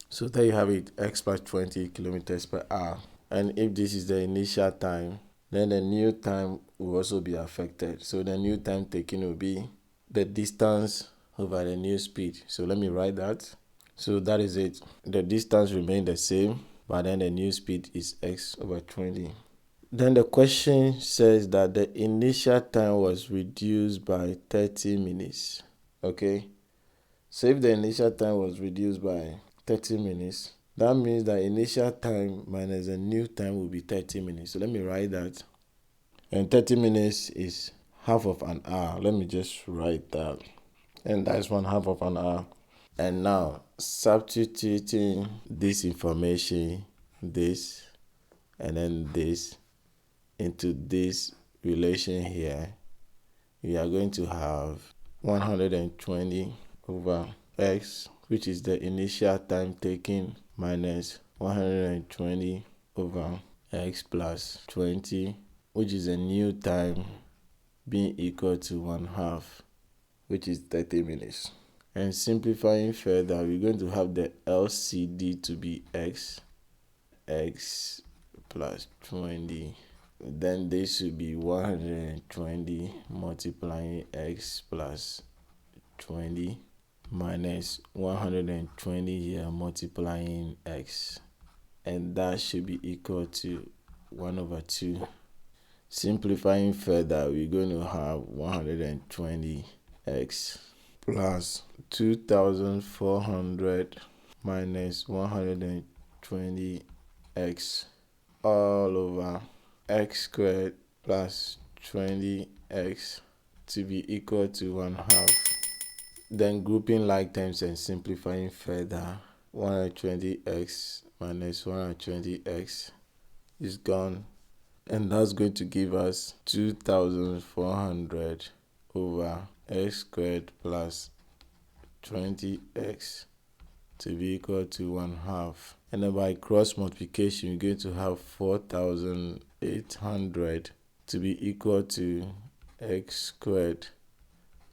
So there you have it, x plus 20 kilometers per hour. And if this is the initial time, then the new time will also be affected. So the new time taken will be the distance over the new speed. So let me write that. So that is it. The distance remains the same, but then the new speed is x over 20. Then the question says that the initial time was reduced by 30 minutes. Okay, so if the initial time was reduced by 30 minutes, that means that initial time minus the new time will be 30 minutes. So let me write that. And 30 minutes is half of an hour. Let me just write that. And that's 1/2 of an hour. And now substituting this information, this, and then this, into this relation here, we are going to have 120 over x, which is the initial time taken, minus 120 over x plus 20, which is a new time, being equal to 1/2, which is 30 minutes. And simplifying further, we're going to have the LCD to be x plus 20. Then this should be 120 multiplying x plus 20 minus 120 here multiplying x. And that should be equal to 1/2. Simplifying further, we're going to have 120x plus 2400 minus 120x all over x squared plus 20x to be equal to 1/2. Then grouping like terms and simplifying further, 120x minus 120x is gone. And that's going to give us 2400 over x squared plus 20x to be equal to 1/2. And then by cross multiplication, you're going to have 4800 to be equal to x squared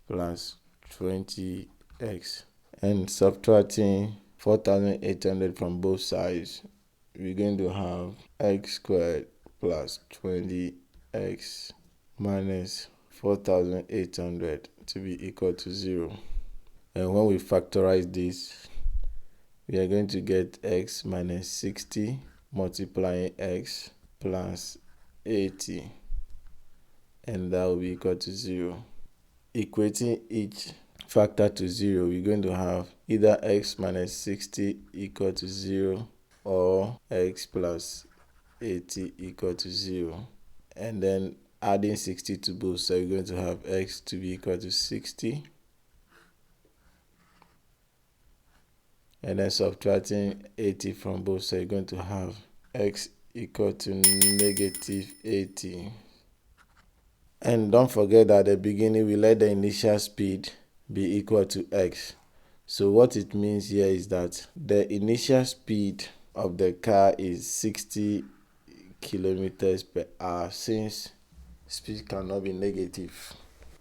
plus 20x. And subtracting 4800 from both sides, we're going to have x squared plus 20x minus 4800 to be equal to 0. And when we factorize this, we are going to get x minus 60 multiplying x plus 80, and that will be equal to 0. Equating each factor to 0, we're going to have either x minus 60 equal to 0 or x plus 80 equal to 0. And then adding 60 to both, so we're going to have x to be equal to 60. And then subtracting 80 from both, so you're going to have x equal to negative 80. And don't forget that at the beginning we let the initial speed be equal to x. So what it means here is that the initial speed of the car is 60 kilometers per hour, since speed cannot be negative.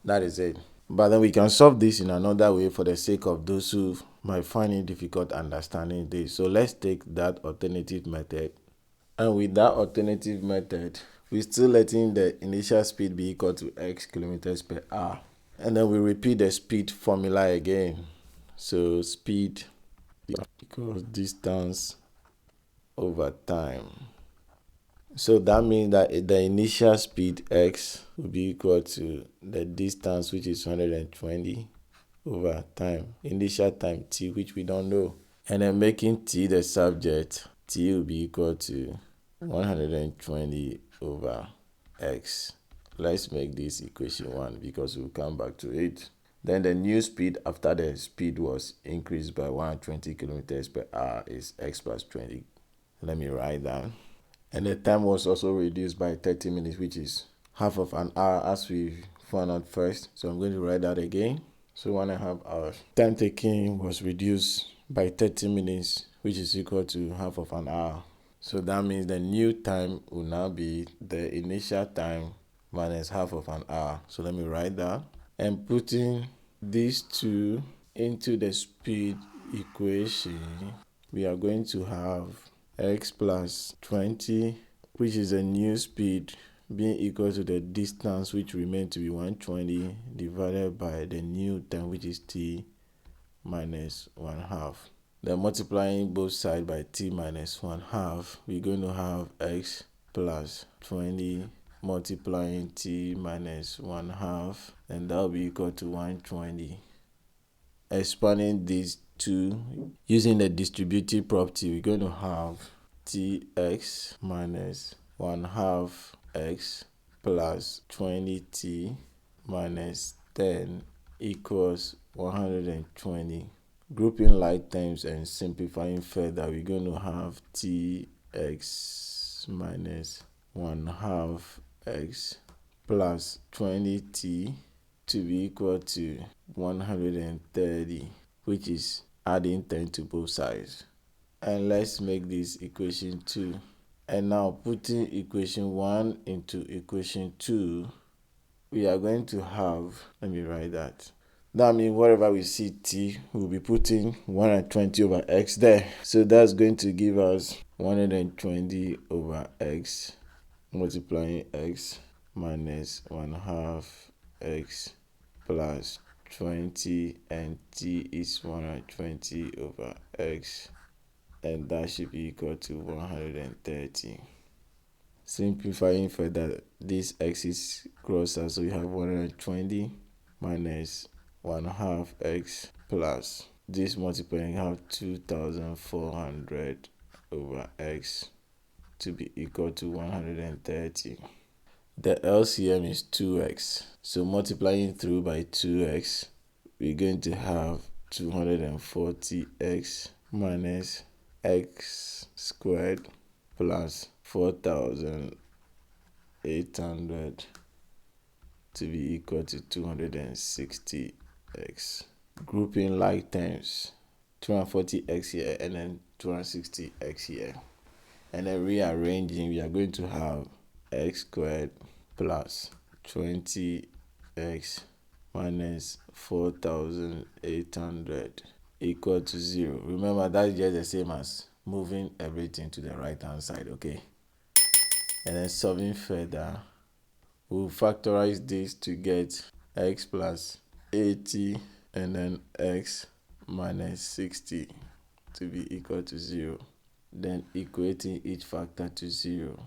That is it. But then we can solve this in another way for the sake of those who might find it difficult understanding this. So let's take that alternative method. And with that alternative method, we're still letting the initial speed be equal to x kilometers per hour. And then we repeat the speed formula again. So speed equals distance over time. So that means that the initial speed x will be equal to the distance, which is 120 over time. Initial time t, which we don't know. And then making t the subject, t will be equal to 120 over x. Let's make this equation 1 because we'll come back to it. Then the new speed after the speed was increased by 120 kilometers per hour is x plus 20. Let me write down. And the time was also reduced by 30 minutes, which is half of an hour as we found out first. So I'm going to write that again. So 1.5 hours. Time taken was reduced by 30 minutes, which is equal to half of an hour. So that means the new time will now be the initial time minus half of an hour. So let me write that. And putting these two into the speed equation, we are going to have x plus 20, which is a new speed, being equal to the distance, which remains to be 120, divided by the new time, which is t minus 1/2. Then multiplying both sides by t minus 1/2, we're going to have x plus 20 multiplying t minus 1/2, and that will be equal to 120. Expanding these two using the distributive property, we're going to have tx minus 1/2 x plus 20t minus 10 equals 120. Grouping like terms and simplifying further, we're going to have tx minus 1/2 x plus 20t to be equal to 130, which is adding 10 to both sides. And let's make this equation 2. And now putting equation 1 into equation 2, we are going to have, let me write that. That means wherever we see t, we'll be putting 120 over x there. So that's going to give us 120 over x multiplying x minus 1/2 x plus 20, and t is 120 over x, and that should be equal to 130. Simplifying further, this x is closer, so we have 120 minus 1/2 x plus this multiplying have 2400 over x to be equal to 130. The LCM is 2x, so multiplying through by 2x, we're going to have 240x minus x squared plus 4800 to be equal to 260x. Grouping like terms, 240x here and then 260x here. And then rearranging, we are going to have x squared plus 20x minus 4800 equal to 0. Remember, that's just the same as moving everything to the right hand side, okay? And then solving further, we'll factorize this to get x plus 80 and then x minus 60 to be equal to 0. Then equating each factor to 0,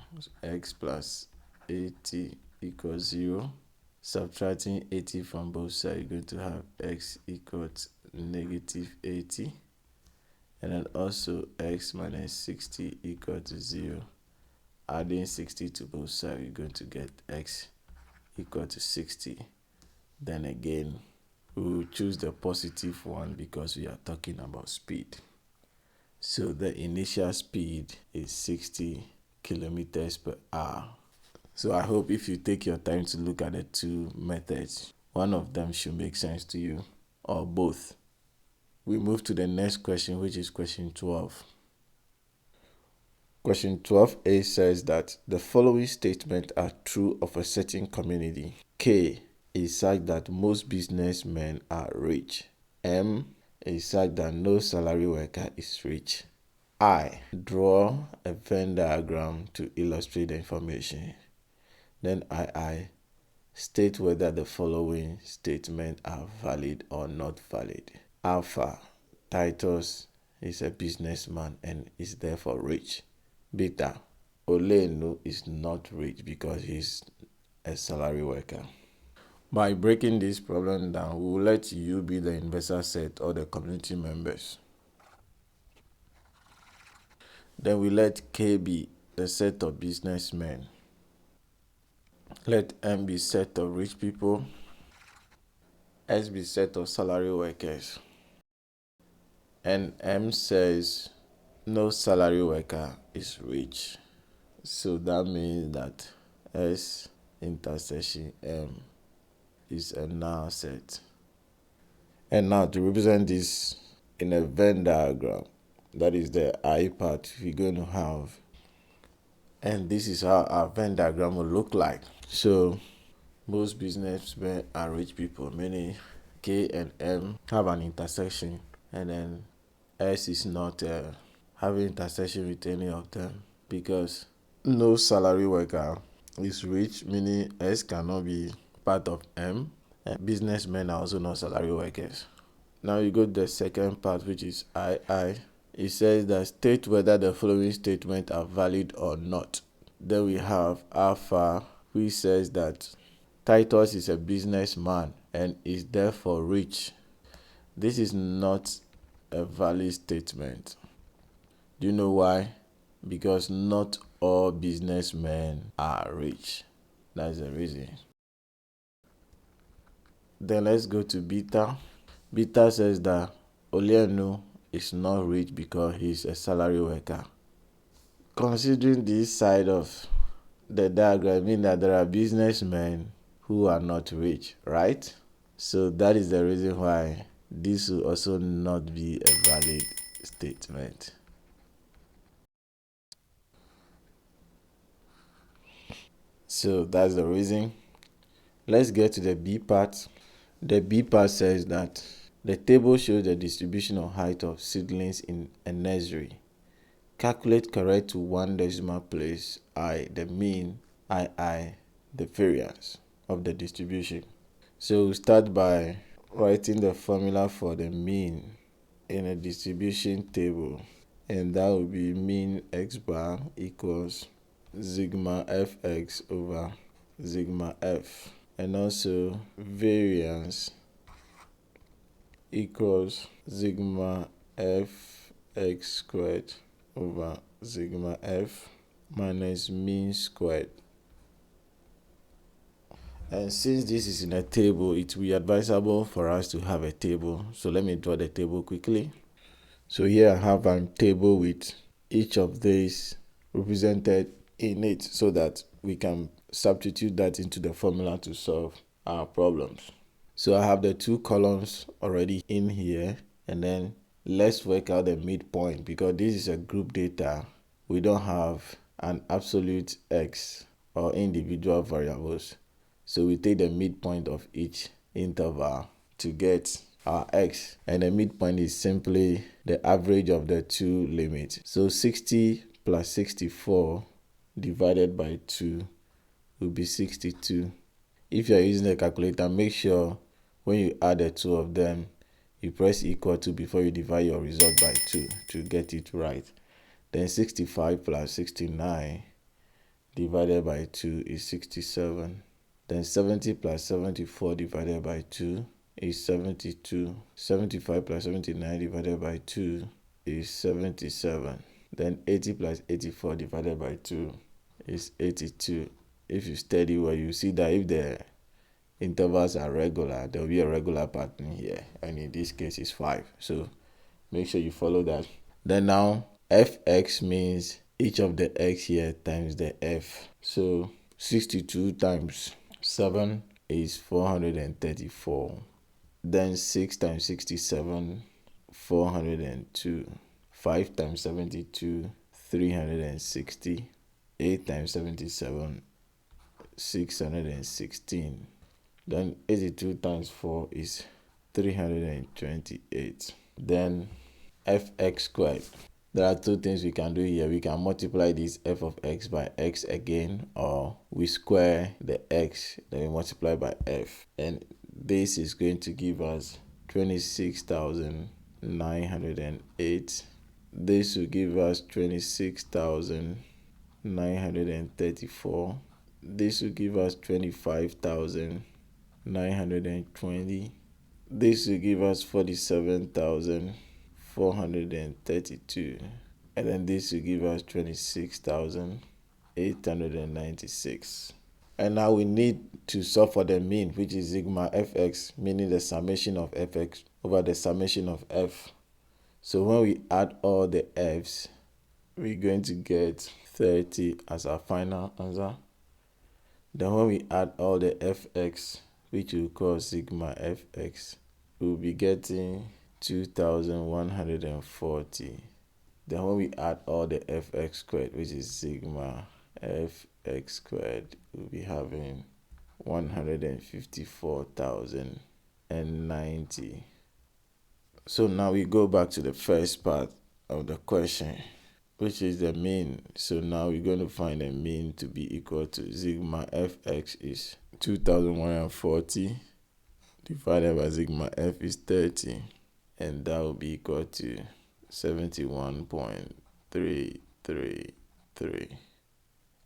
x plus 80 equals 0. Subtracting 80 from both sides, you're going to have x equals negative 80. And then also x minus 60 equal to 0. Adding 60 to both sides, you're going to get x equal to 60. Then again, we will choose the positive one because we are talking about speed. So the initial speed is 60 kilometers per hour. So I hope if you take your time to look at the two methods, one of them should make sense to you, or both. We move to the next question, which is question 12. Question 12a says that the following statements are true of a certain community. K is such that most businessmen are rich. M is such that no salary worker is rich. I draw a Venn diagram to illustrate the information. Then I state whether the following statements are valid or not valid. Alpha, Titus is a businessman and is therefore rich. Beta, Olenu is not rich because he's a salary worker. By breaking this problem down, we will let you be the investor set or the community members. Then we let K be the set of businessmen. Let M be set of rich people. S be set of salary workers. And M says no salary worker is rich. So that means that S intersection M is a null set. And now to represent this in a Venn diagram, that is the I part we're going to have. And this is how our Venn diagram will look like. So most businessmen are rich people, meaning K and M have an intersection, and then S is not having intersection with any of them because no salary worker is rich, meaning S cannot be part of M, and businessmen are also not salary workers. Now you go to the second part, which is I. It says that state whether the following statements are valid or not. Then we have Alpha, which says that Titus is a businessman and is therefore rich. This is not a valid statement. Do you know why? Because not all businessmen are rich. That's the reason. Then let's go to Beta. Beta says that Olienu is not rich because he's a salary worker. Considering this side of the diagram, means that there are businessmen who are not rich, right? So that is the reason why this will also not be a valid statement. So that's the reason. Let's get to the B part. The B part says that the table shows the distribution of height of seedlings in a nursery. Calculate correct to one decimal place I, the mean, II, the variance of the distribution. So we start by writing the formula for the mean in a distribution table, and that will be mean x bar equals sigma fx over sigma f, and also variance equals sigma fx squared over sigma f minus mean squared. And since this is in a table, it will be advisable for us to have a table. So let me draw the table quickly. So here I have a table with each of these represented in it so that we can substitute that into the formula to solve our problems. So I have the two columns already in here, and then let's work out the midpoint. Because this is a group data, we don't have an absolute x or individual variables. So we take the midpoint of each interval to get our x, and the midpoint is simply the average of the two limits. So 60 plus 64 divided by 2 will be 62. If you are using a calculator, make sure when you add the two of them, you press equal to before you divide your result by 2 to get it right. Then 65 plus 69 divided by 2 is 67. Then 70 plus 74 divided by 2 is 72. 75 plus 79 divided by 2 is 77. Then 80 plus 84 divided by 2 is 82. If you study well, you see that if the intervals are regular, there will be a regular pattern here, and in this case it's 5. So make sure you follow that. Then now fx means each of the x here times the f. So 62 times 7 is 434. Then 6 times 67, 402. 5 times 72, 360. 8 times 77, 616. Then 82 times 4 is 328. Then fx squared. There are two things we can do here. We can multiply this f of x by x again, or we square the x, then we multiply by f. And this is going to give us 26,908. This will give us 26,934. This will give us 25,920. This will give us 47,432. And then this will give us 26,896. And now we need to solve for the mean, which is sigma fx, meaning the summation of fx over the summation of f. So when we add all the f's, we're going to get 30 as our final answer. Then when we add all the fx, which we call sigma fx, we'll be getting 2,140. Then when we add all the fx squared, which is sigma fx squared, we'll be having 154,090. So now we go back to the first part of the question, which is the mean. So now we're going to find the mean to be equal to sigma fx is 2,140 divided by sigma f is 30, and that will be equal to 71.333.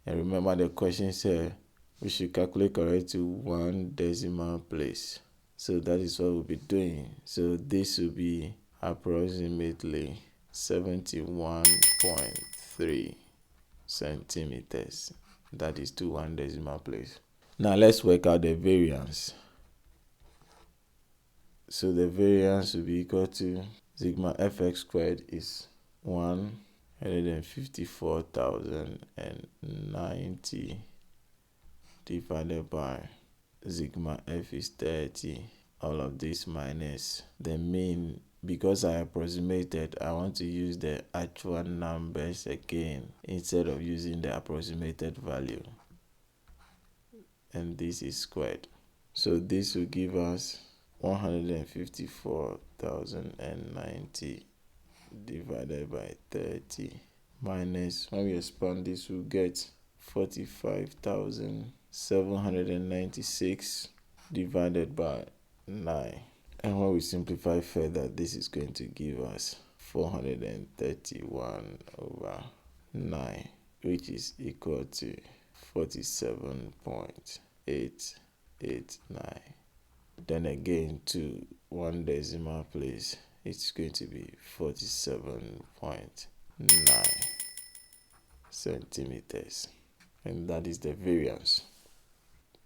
And remember the question said we should calculate correct to 1 decimal place. So that is what we'll be doing. So this will be approximately 71.3 centimeters. That is to 1 decimal place. Now let's work out the variance. So the variance will be equal to sigma fx squared is 154,090 divided by sigma f is 30. All of this minus the mean. Because I approximated, I want to use the actual numbers again instead of using the approximated value. And this is squared. So this will give us 154,090 divided by 30 minus, when we expand this, we'll get 45,796 divided by 9. And when we simplify further, this is going to give us 431 over 9, which is equal to 47.889. Then again to 1 decimal place, it's going to be 47.9 centimeters. And that is the variance.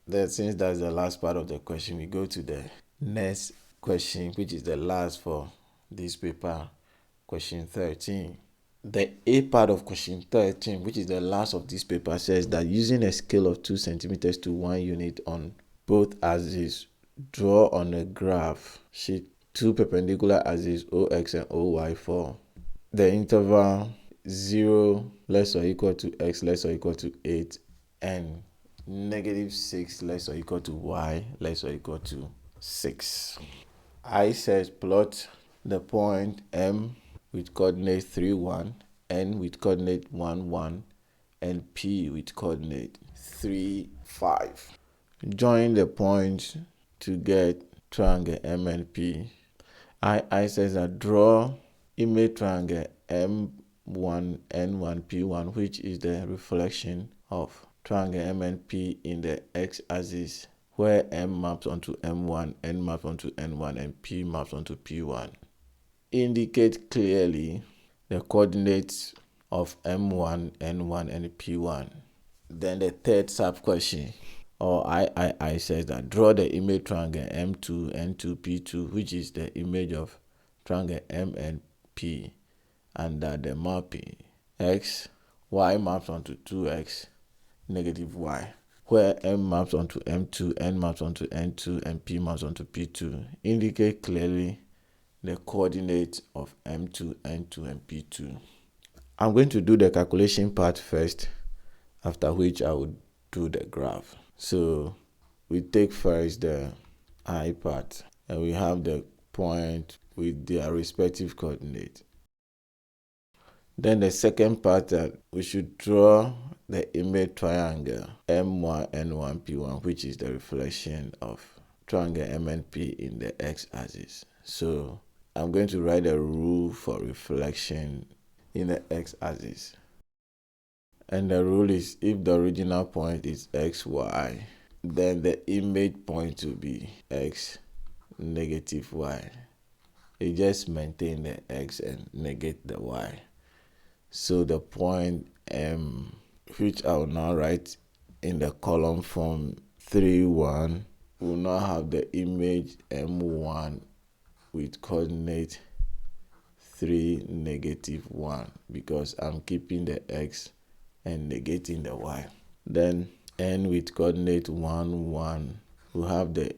Then since that's the last part of the question, we go to the next question, which is the last for this paper, question 13. The A part of question 13, which is the last of this paper, says that using a scale of 2 centimeters to 1 unit on both axes, draw on a graph sheet 2 perpendicular axes OX and OY for the interval 0 less or equal to x less or equal to 8 and -6 less or equal to y less or equal to 6. I says plot the point M with coordinate 3, 1, N with coordinate 1, 1, and P with coordinate 3, 5. Join the points to get triangle M and P. I says that draw image triangle M1, N1, P1, which is the reflection of triangle M and P in the x-axis, where M maps onto M1, N maps onto N1, and P maps onto P1. Indicate clearly the coordinates of M1, N1, and P1. Then the third sub question, or I says that draw the image triangle M2, N2, P2, which is the image of triangle M and P under the mapping X, Y maps onto 2X, -y, where M maps onto M2, N maps onto N2, and P maps onto P2. Indicate clearly the coordinates of M2, N2, and P2. I'm going to do the calculation part first, after which I will do the graph. So we take first the I part, and we have the point with their respective coordinate. Then the second part, that we should draw the image triangle M1, N1, P1, which is the reflection of triangle M and P in the x-axis. So I'm going to write a rule for reflection in the x-axis. And the rule is, if the original point is x, y, then the image point will be x, -y. You just maintain the x and negate the y. So the point M, which I will now write in the column form 3, 1, will now have the image M1 with coordinate 3, -1, because I'm keeping the x and negating the y. Then N with coordinate 1, 1 will have the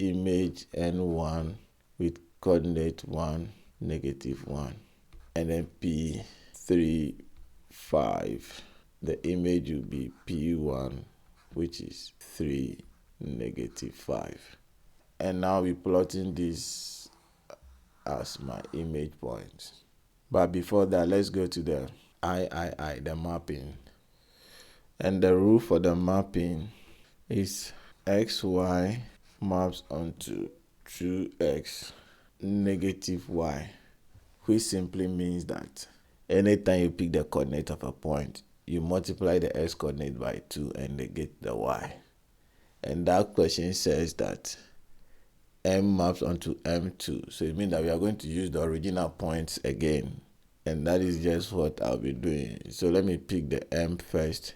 image N1 with coordinate 1, -1. And then P 3, 5. The image will be P1, which is 3, -5. And now we're plotting this as my image point. But before that, let's go to the the mapping. And the rule for the mapping is xy maps onto 2x, -y, which simply means that anytime you pick the coordinate of a point, you multiply the x coordinate by 2 and negate the y. And that question says that m maps onto m2. So it means that we are going to use the original points again. And that is just what I'll be doing. So let me pick the m first.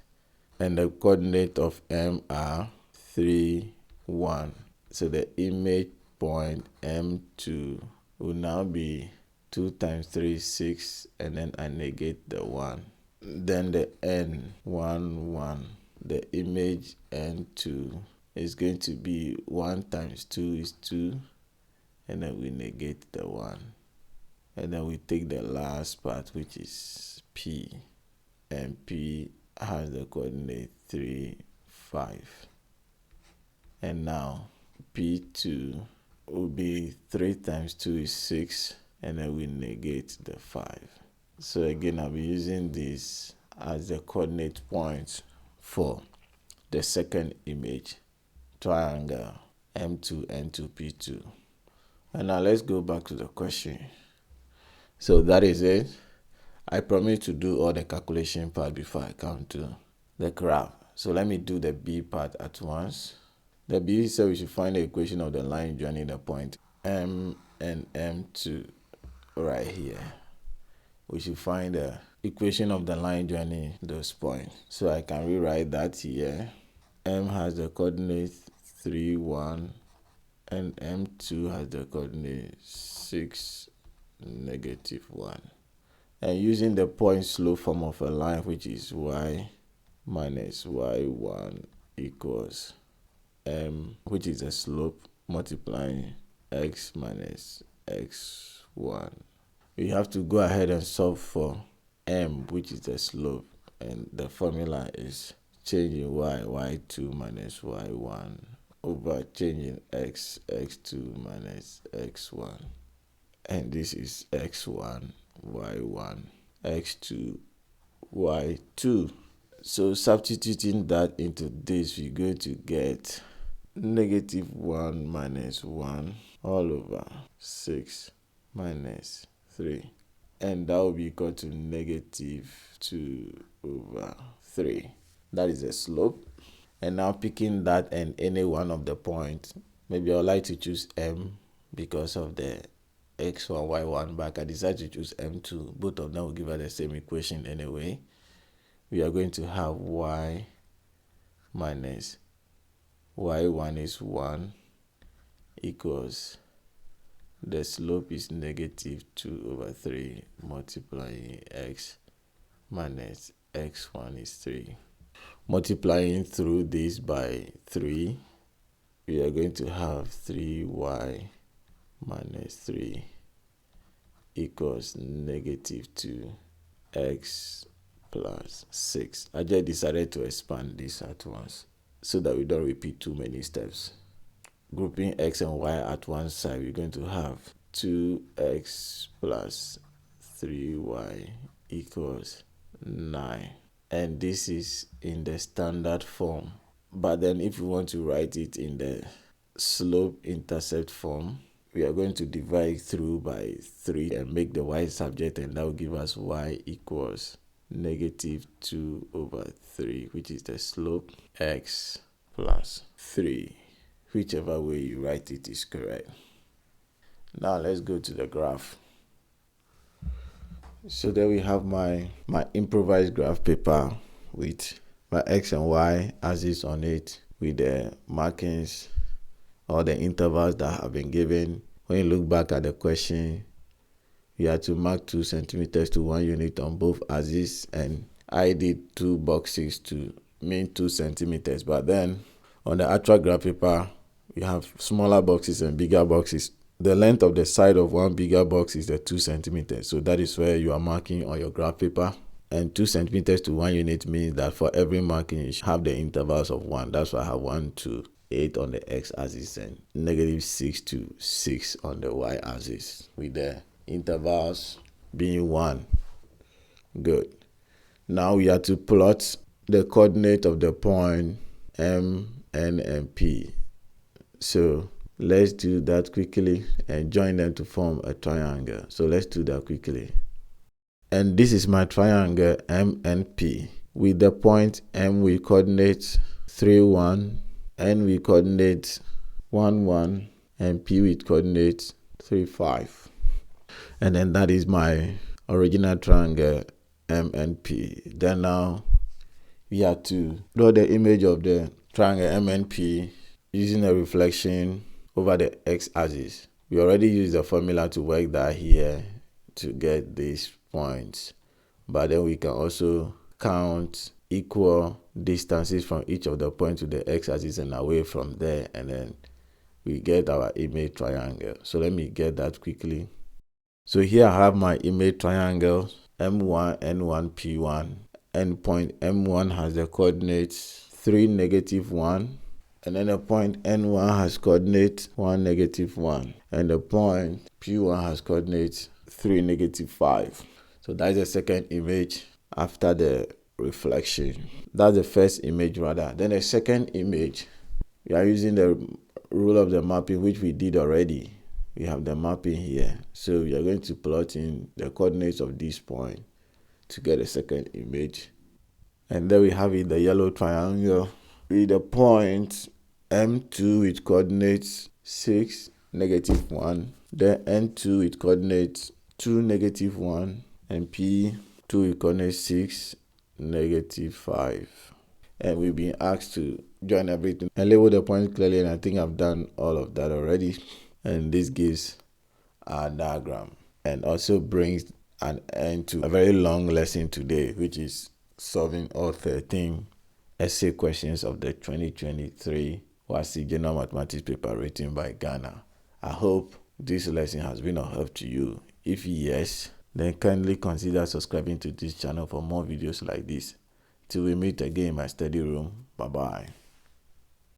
And the coordinate of m are 3, 1. So the image point m2 will now be 2 times 3, 6, and then I negate the 1. Then the n, 1, 1. The image n2 is going to be 1 times 2 is 2, and then we negate the 1. And then we take the last part, which is p, and p has the coordinate 3, 5. And now p2 will be 3 times 2 is 6, and then we negate the 5. So again, I'll be using this as the coordinate point for the second image triangle m2, n2, p2. And now let's go back to the question. So that is it. I promise to do all the calculation part before I come to the graph. So let me do the b part at once. The b said we should find the equation of the line joining the point m and m2 right here. We should find the equation of the line joining those points. So I can rewrite that here. M has the coordinate 3, 1, and m2 has the coordinate 6, negative 1. And using the point slope form of a line, which is y minus y1 equals m, which is the slope, multiplying x minus x1. We have to go ahead and solve for m, which is the slope, and the formula is changing y2 minus y1 over changing x, x2 minus x1. And this is x1, y1, x2, y2. So substituting that into this, we're going to get negative 1 minus 1 all over 6 minus 3. And that will be equal to negative 2 over 3. That is the slope. And now picking that and any one of the points, maybe I would like to choose m because of the x1, y1, but I decide to choose m2. Both of them will give us the same equation anyway. We are going to have y minus y1 is 1 equals the slope is negative 2 over 3 multiplying x minus x1 is 3. Multiplying through this by 3, we are going to have 3y minus 3 equals negative 2x plus 6. I just decided to expand this at once so that we don't repeat too many steps. Grouping x and y at one side, we're going to have 2x plus 3y equals 9. And this is in the standard form. But then if we want to write it in the slope-intercept form, we are going to divide through by 3 and make the y subject, and that will give us y equals negative 2 over 3, which is the slope, x plus 3. Whichever way you write it is correct. Now let's go to the graph. So there we have my improvised graph paper with my x and y axis on it, with the markings or the intervals that have been given. When you look back at the question, you have to mark 2 centimeters to 1 unit on both axes, and I did 2 boxes to mean 2 centimeters. But then on the actual graph paper, we have smaller boxes and bigger boxes. The length of the side of one bigger box is the 2 centimeters. So that is where you are marking on your graph paper. And 2 centimeters to 1 unit means that for every marking, you should have the intervals of 1. That's why I have 1 to 8 on the x-axis and negative 6 to 6 on the y-axis, with the intervals being 1. Good. Now we have to plot the coordinate of the point M, N, and P. So let's do that quickly and join them to form a triangle. So let's do that quickly. And this is my triangle MNP. with the point M with coordinates 3, 1, N with coordinates 1, 1, and P with coordinates 3, 5. And then that is my original triangle MNP. Then now we have to draw the image of the triangle MNP using a reflection over the x-axis. We already used the formula to work that here to get these points, but then we can also count equal distances from each of the points to the x-axis and away from there, and then we get our image triangle. So let me get that quickly. So here I have my image triangle M1, N1, P1. Endpoint M1 has the coordinates 3, -1, and then the point N1 has coordinates 1, -1, and the point P1 has coordinates 3, -5. So that's the second image after the reflection. That's the first image rather. Then the second image, we are using the rule of the mapping, which we did already. We have the mapping here. So we are going to plot in the coordinates of this point to get a second image. And then we have it, the yellow triangle with the point M2 with coordinates 6, -1, then N2 with coordinates 2, -1, and P2 with coordinates 6, -5. And we've been asked to join everything and label the points clearly, and I think I've done all of that already. And this gives our diagram and also brings an end to a very long lesson today, which is solving all 13 essay questions of the 2023 WASSCE General Mathematics paper written by Ghana. I hope this lesson has been of help to you. If yes, then kindly consider subscribing to this channel for more videos like this. Till we meet again in my study room. Bye bye.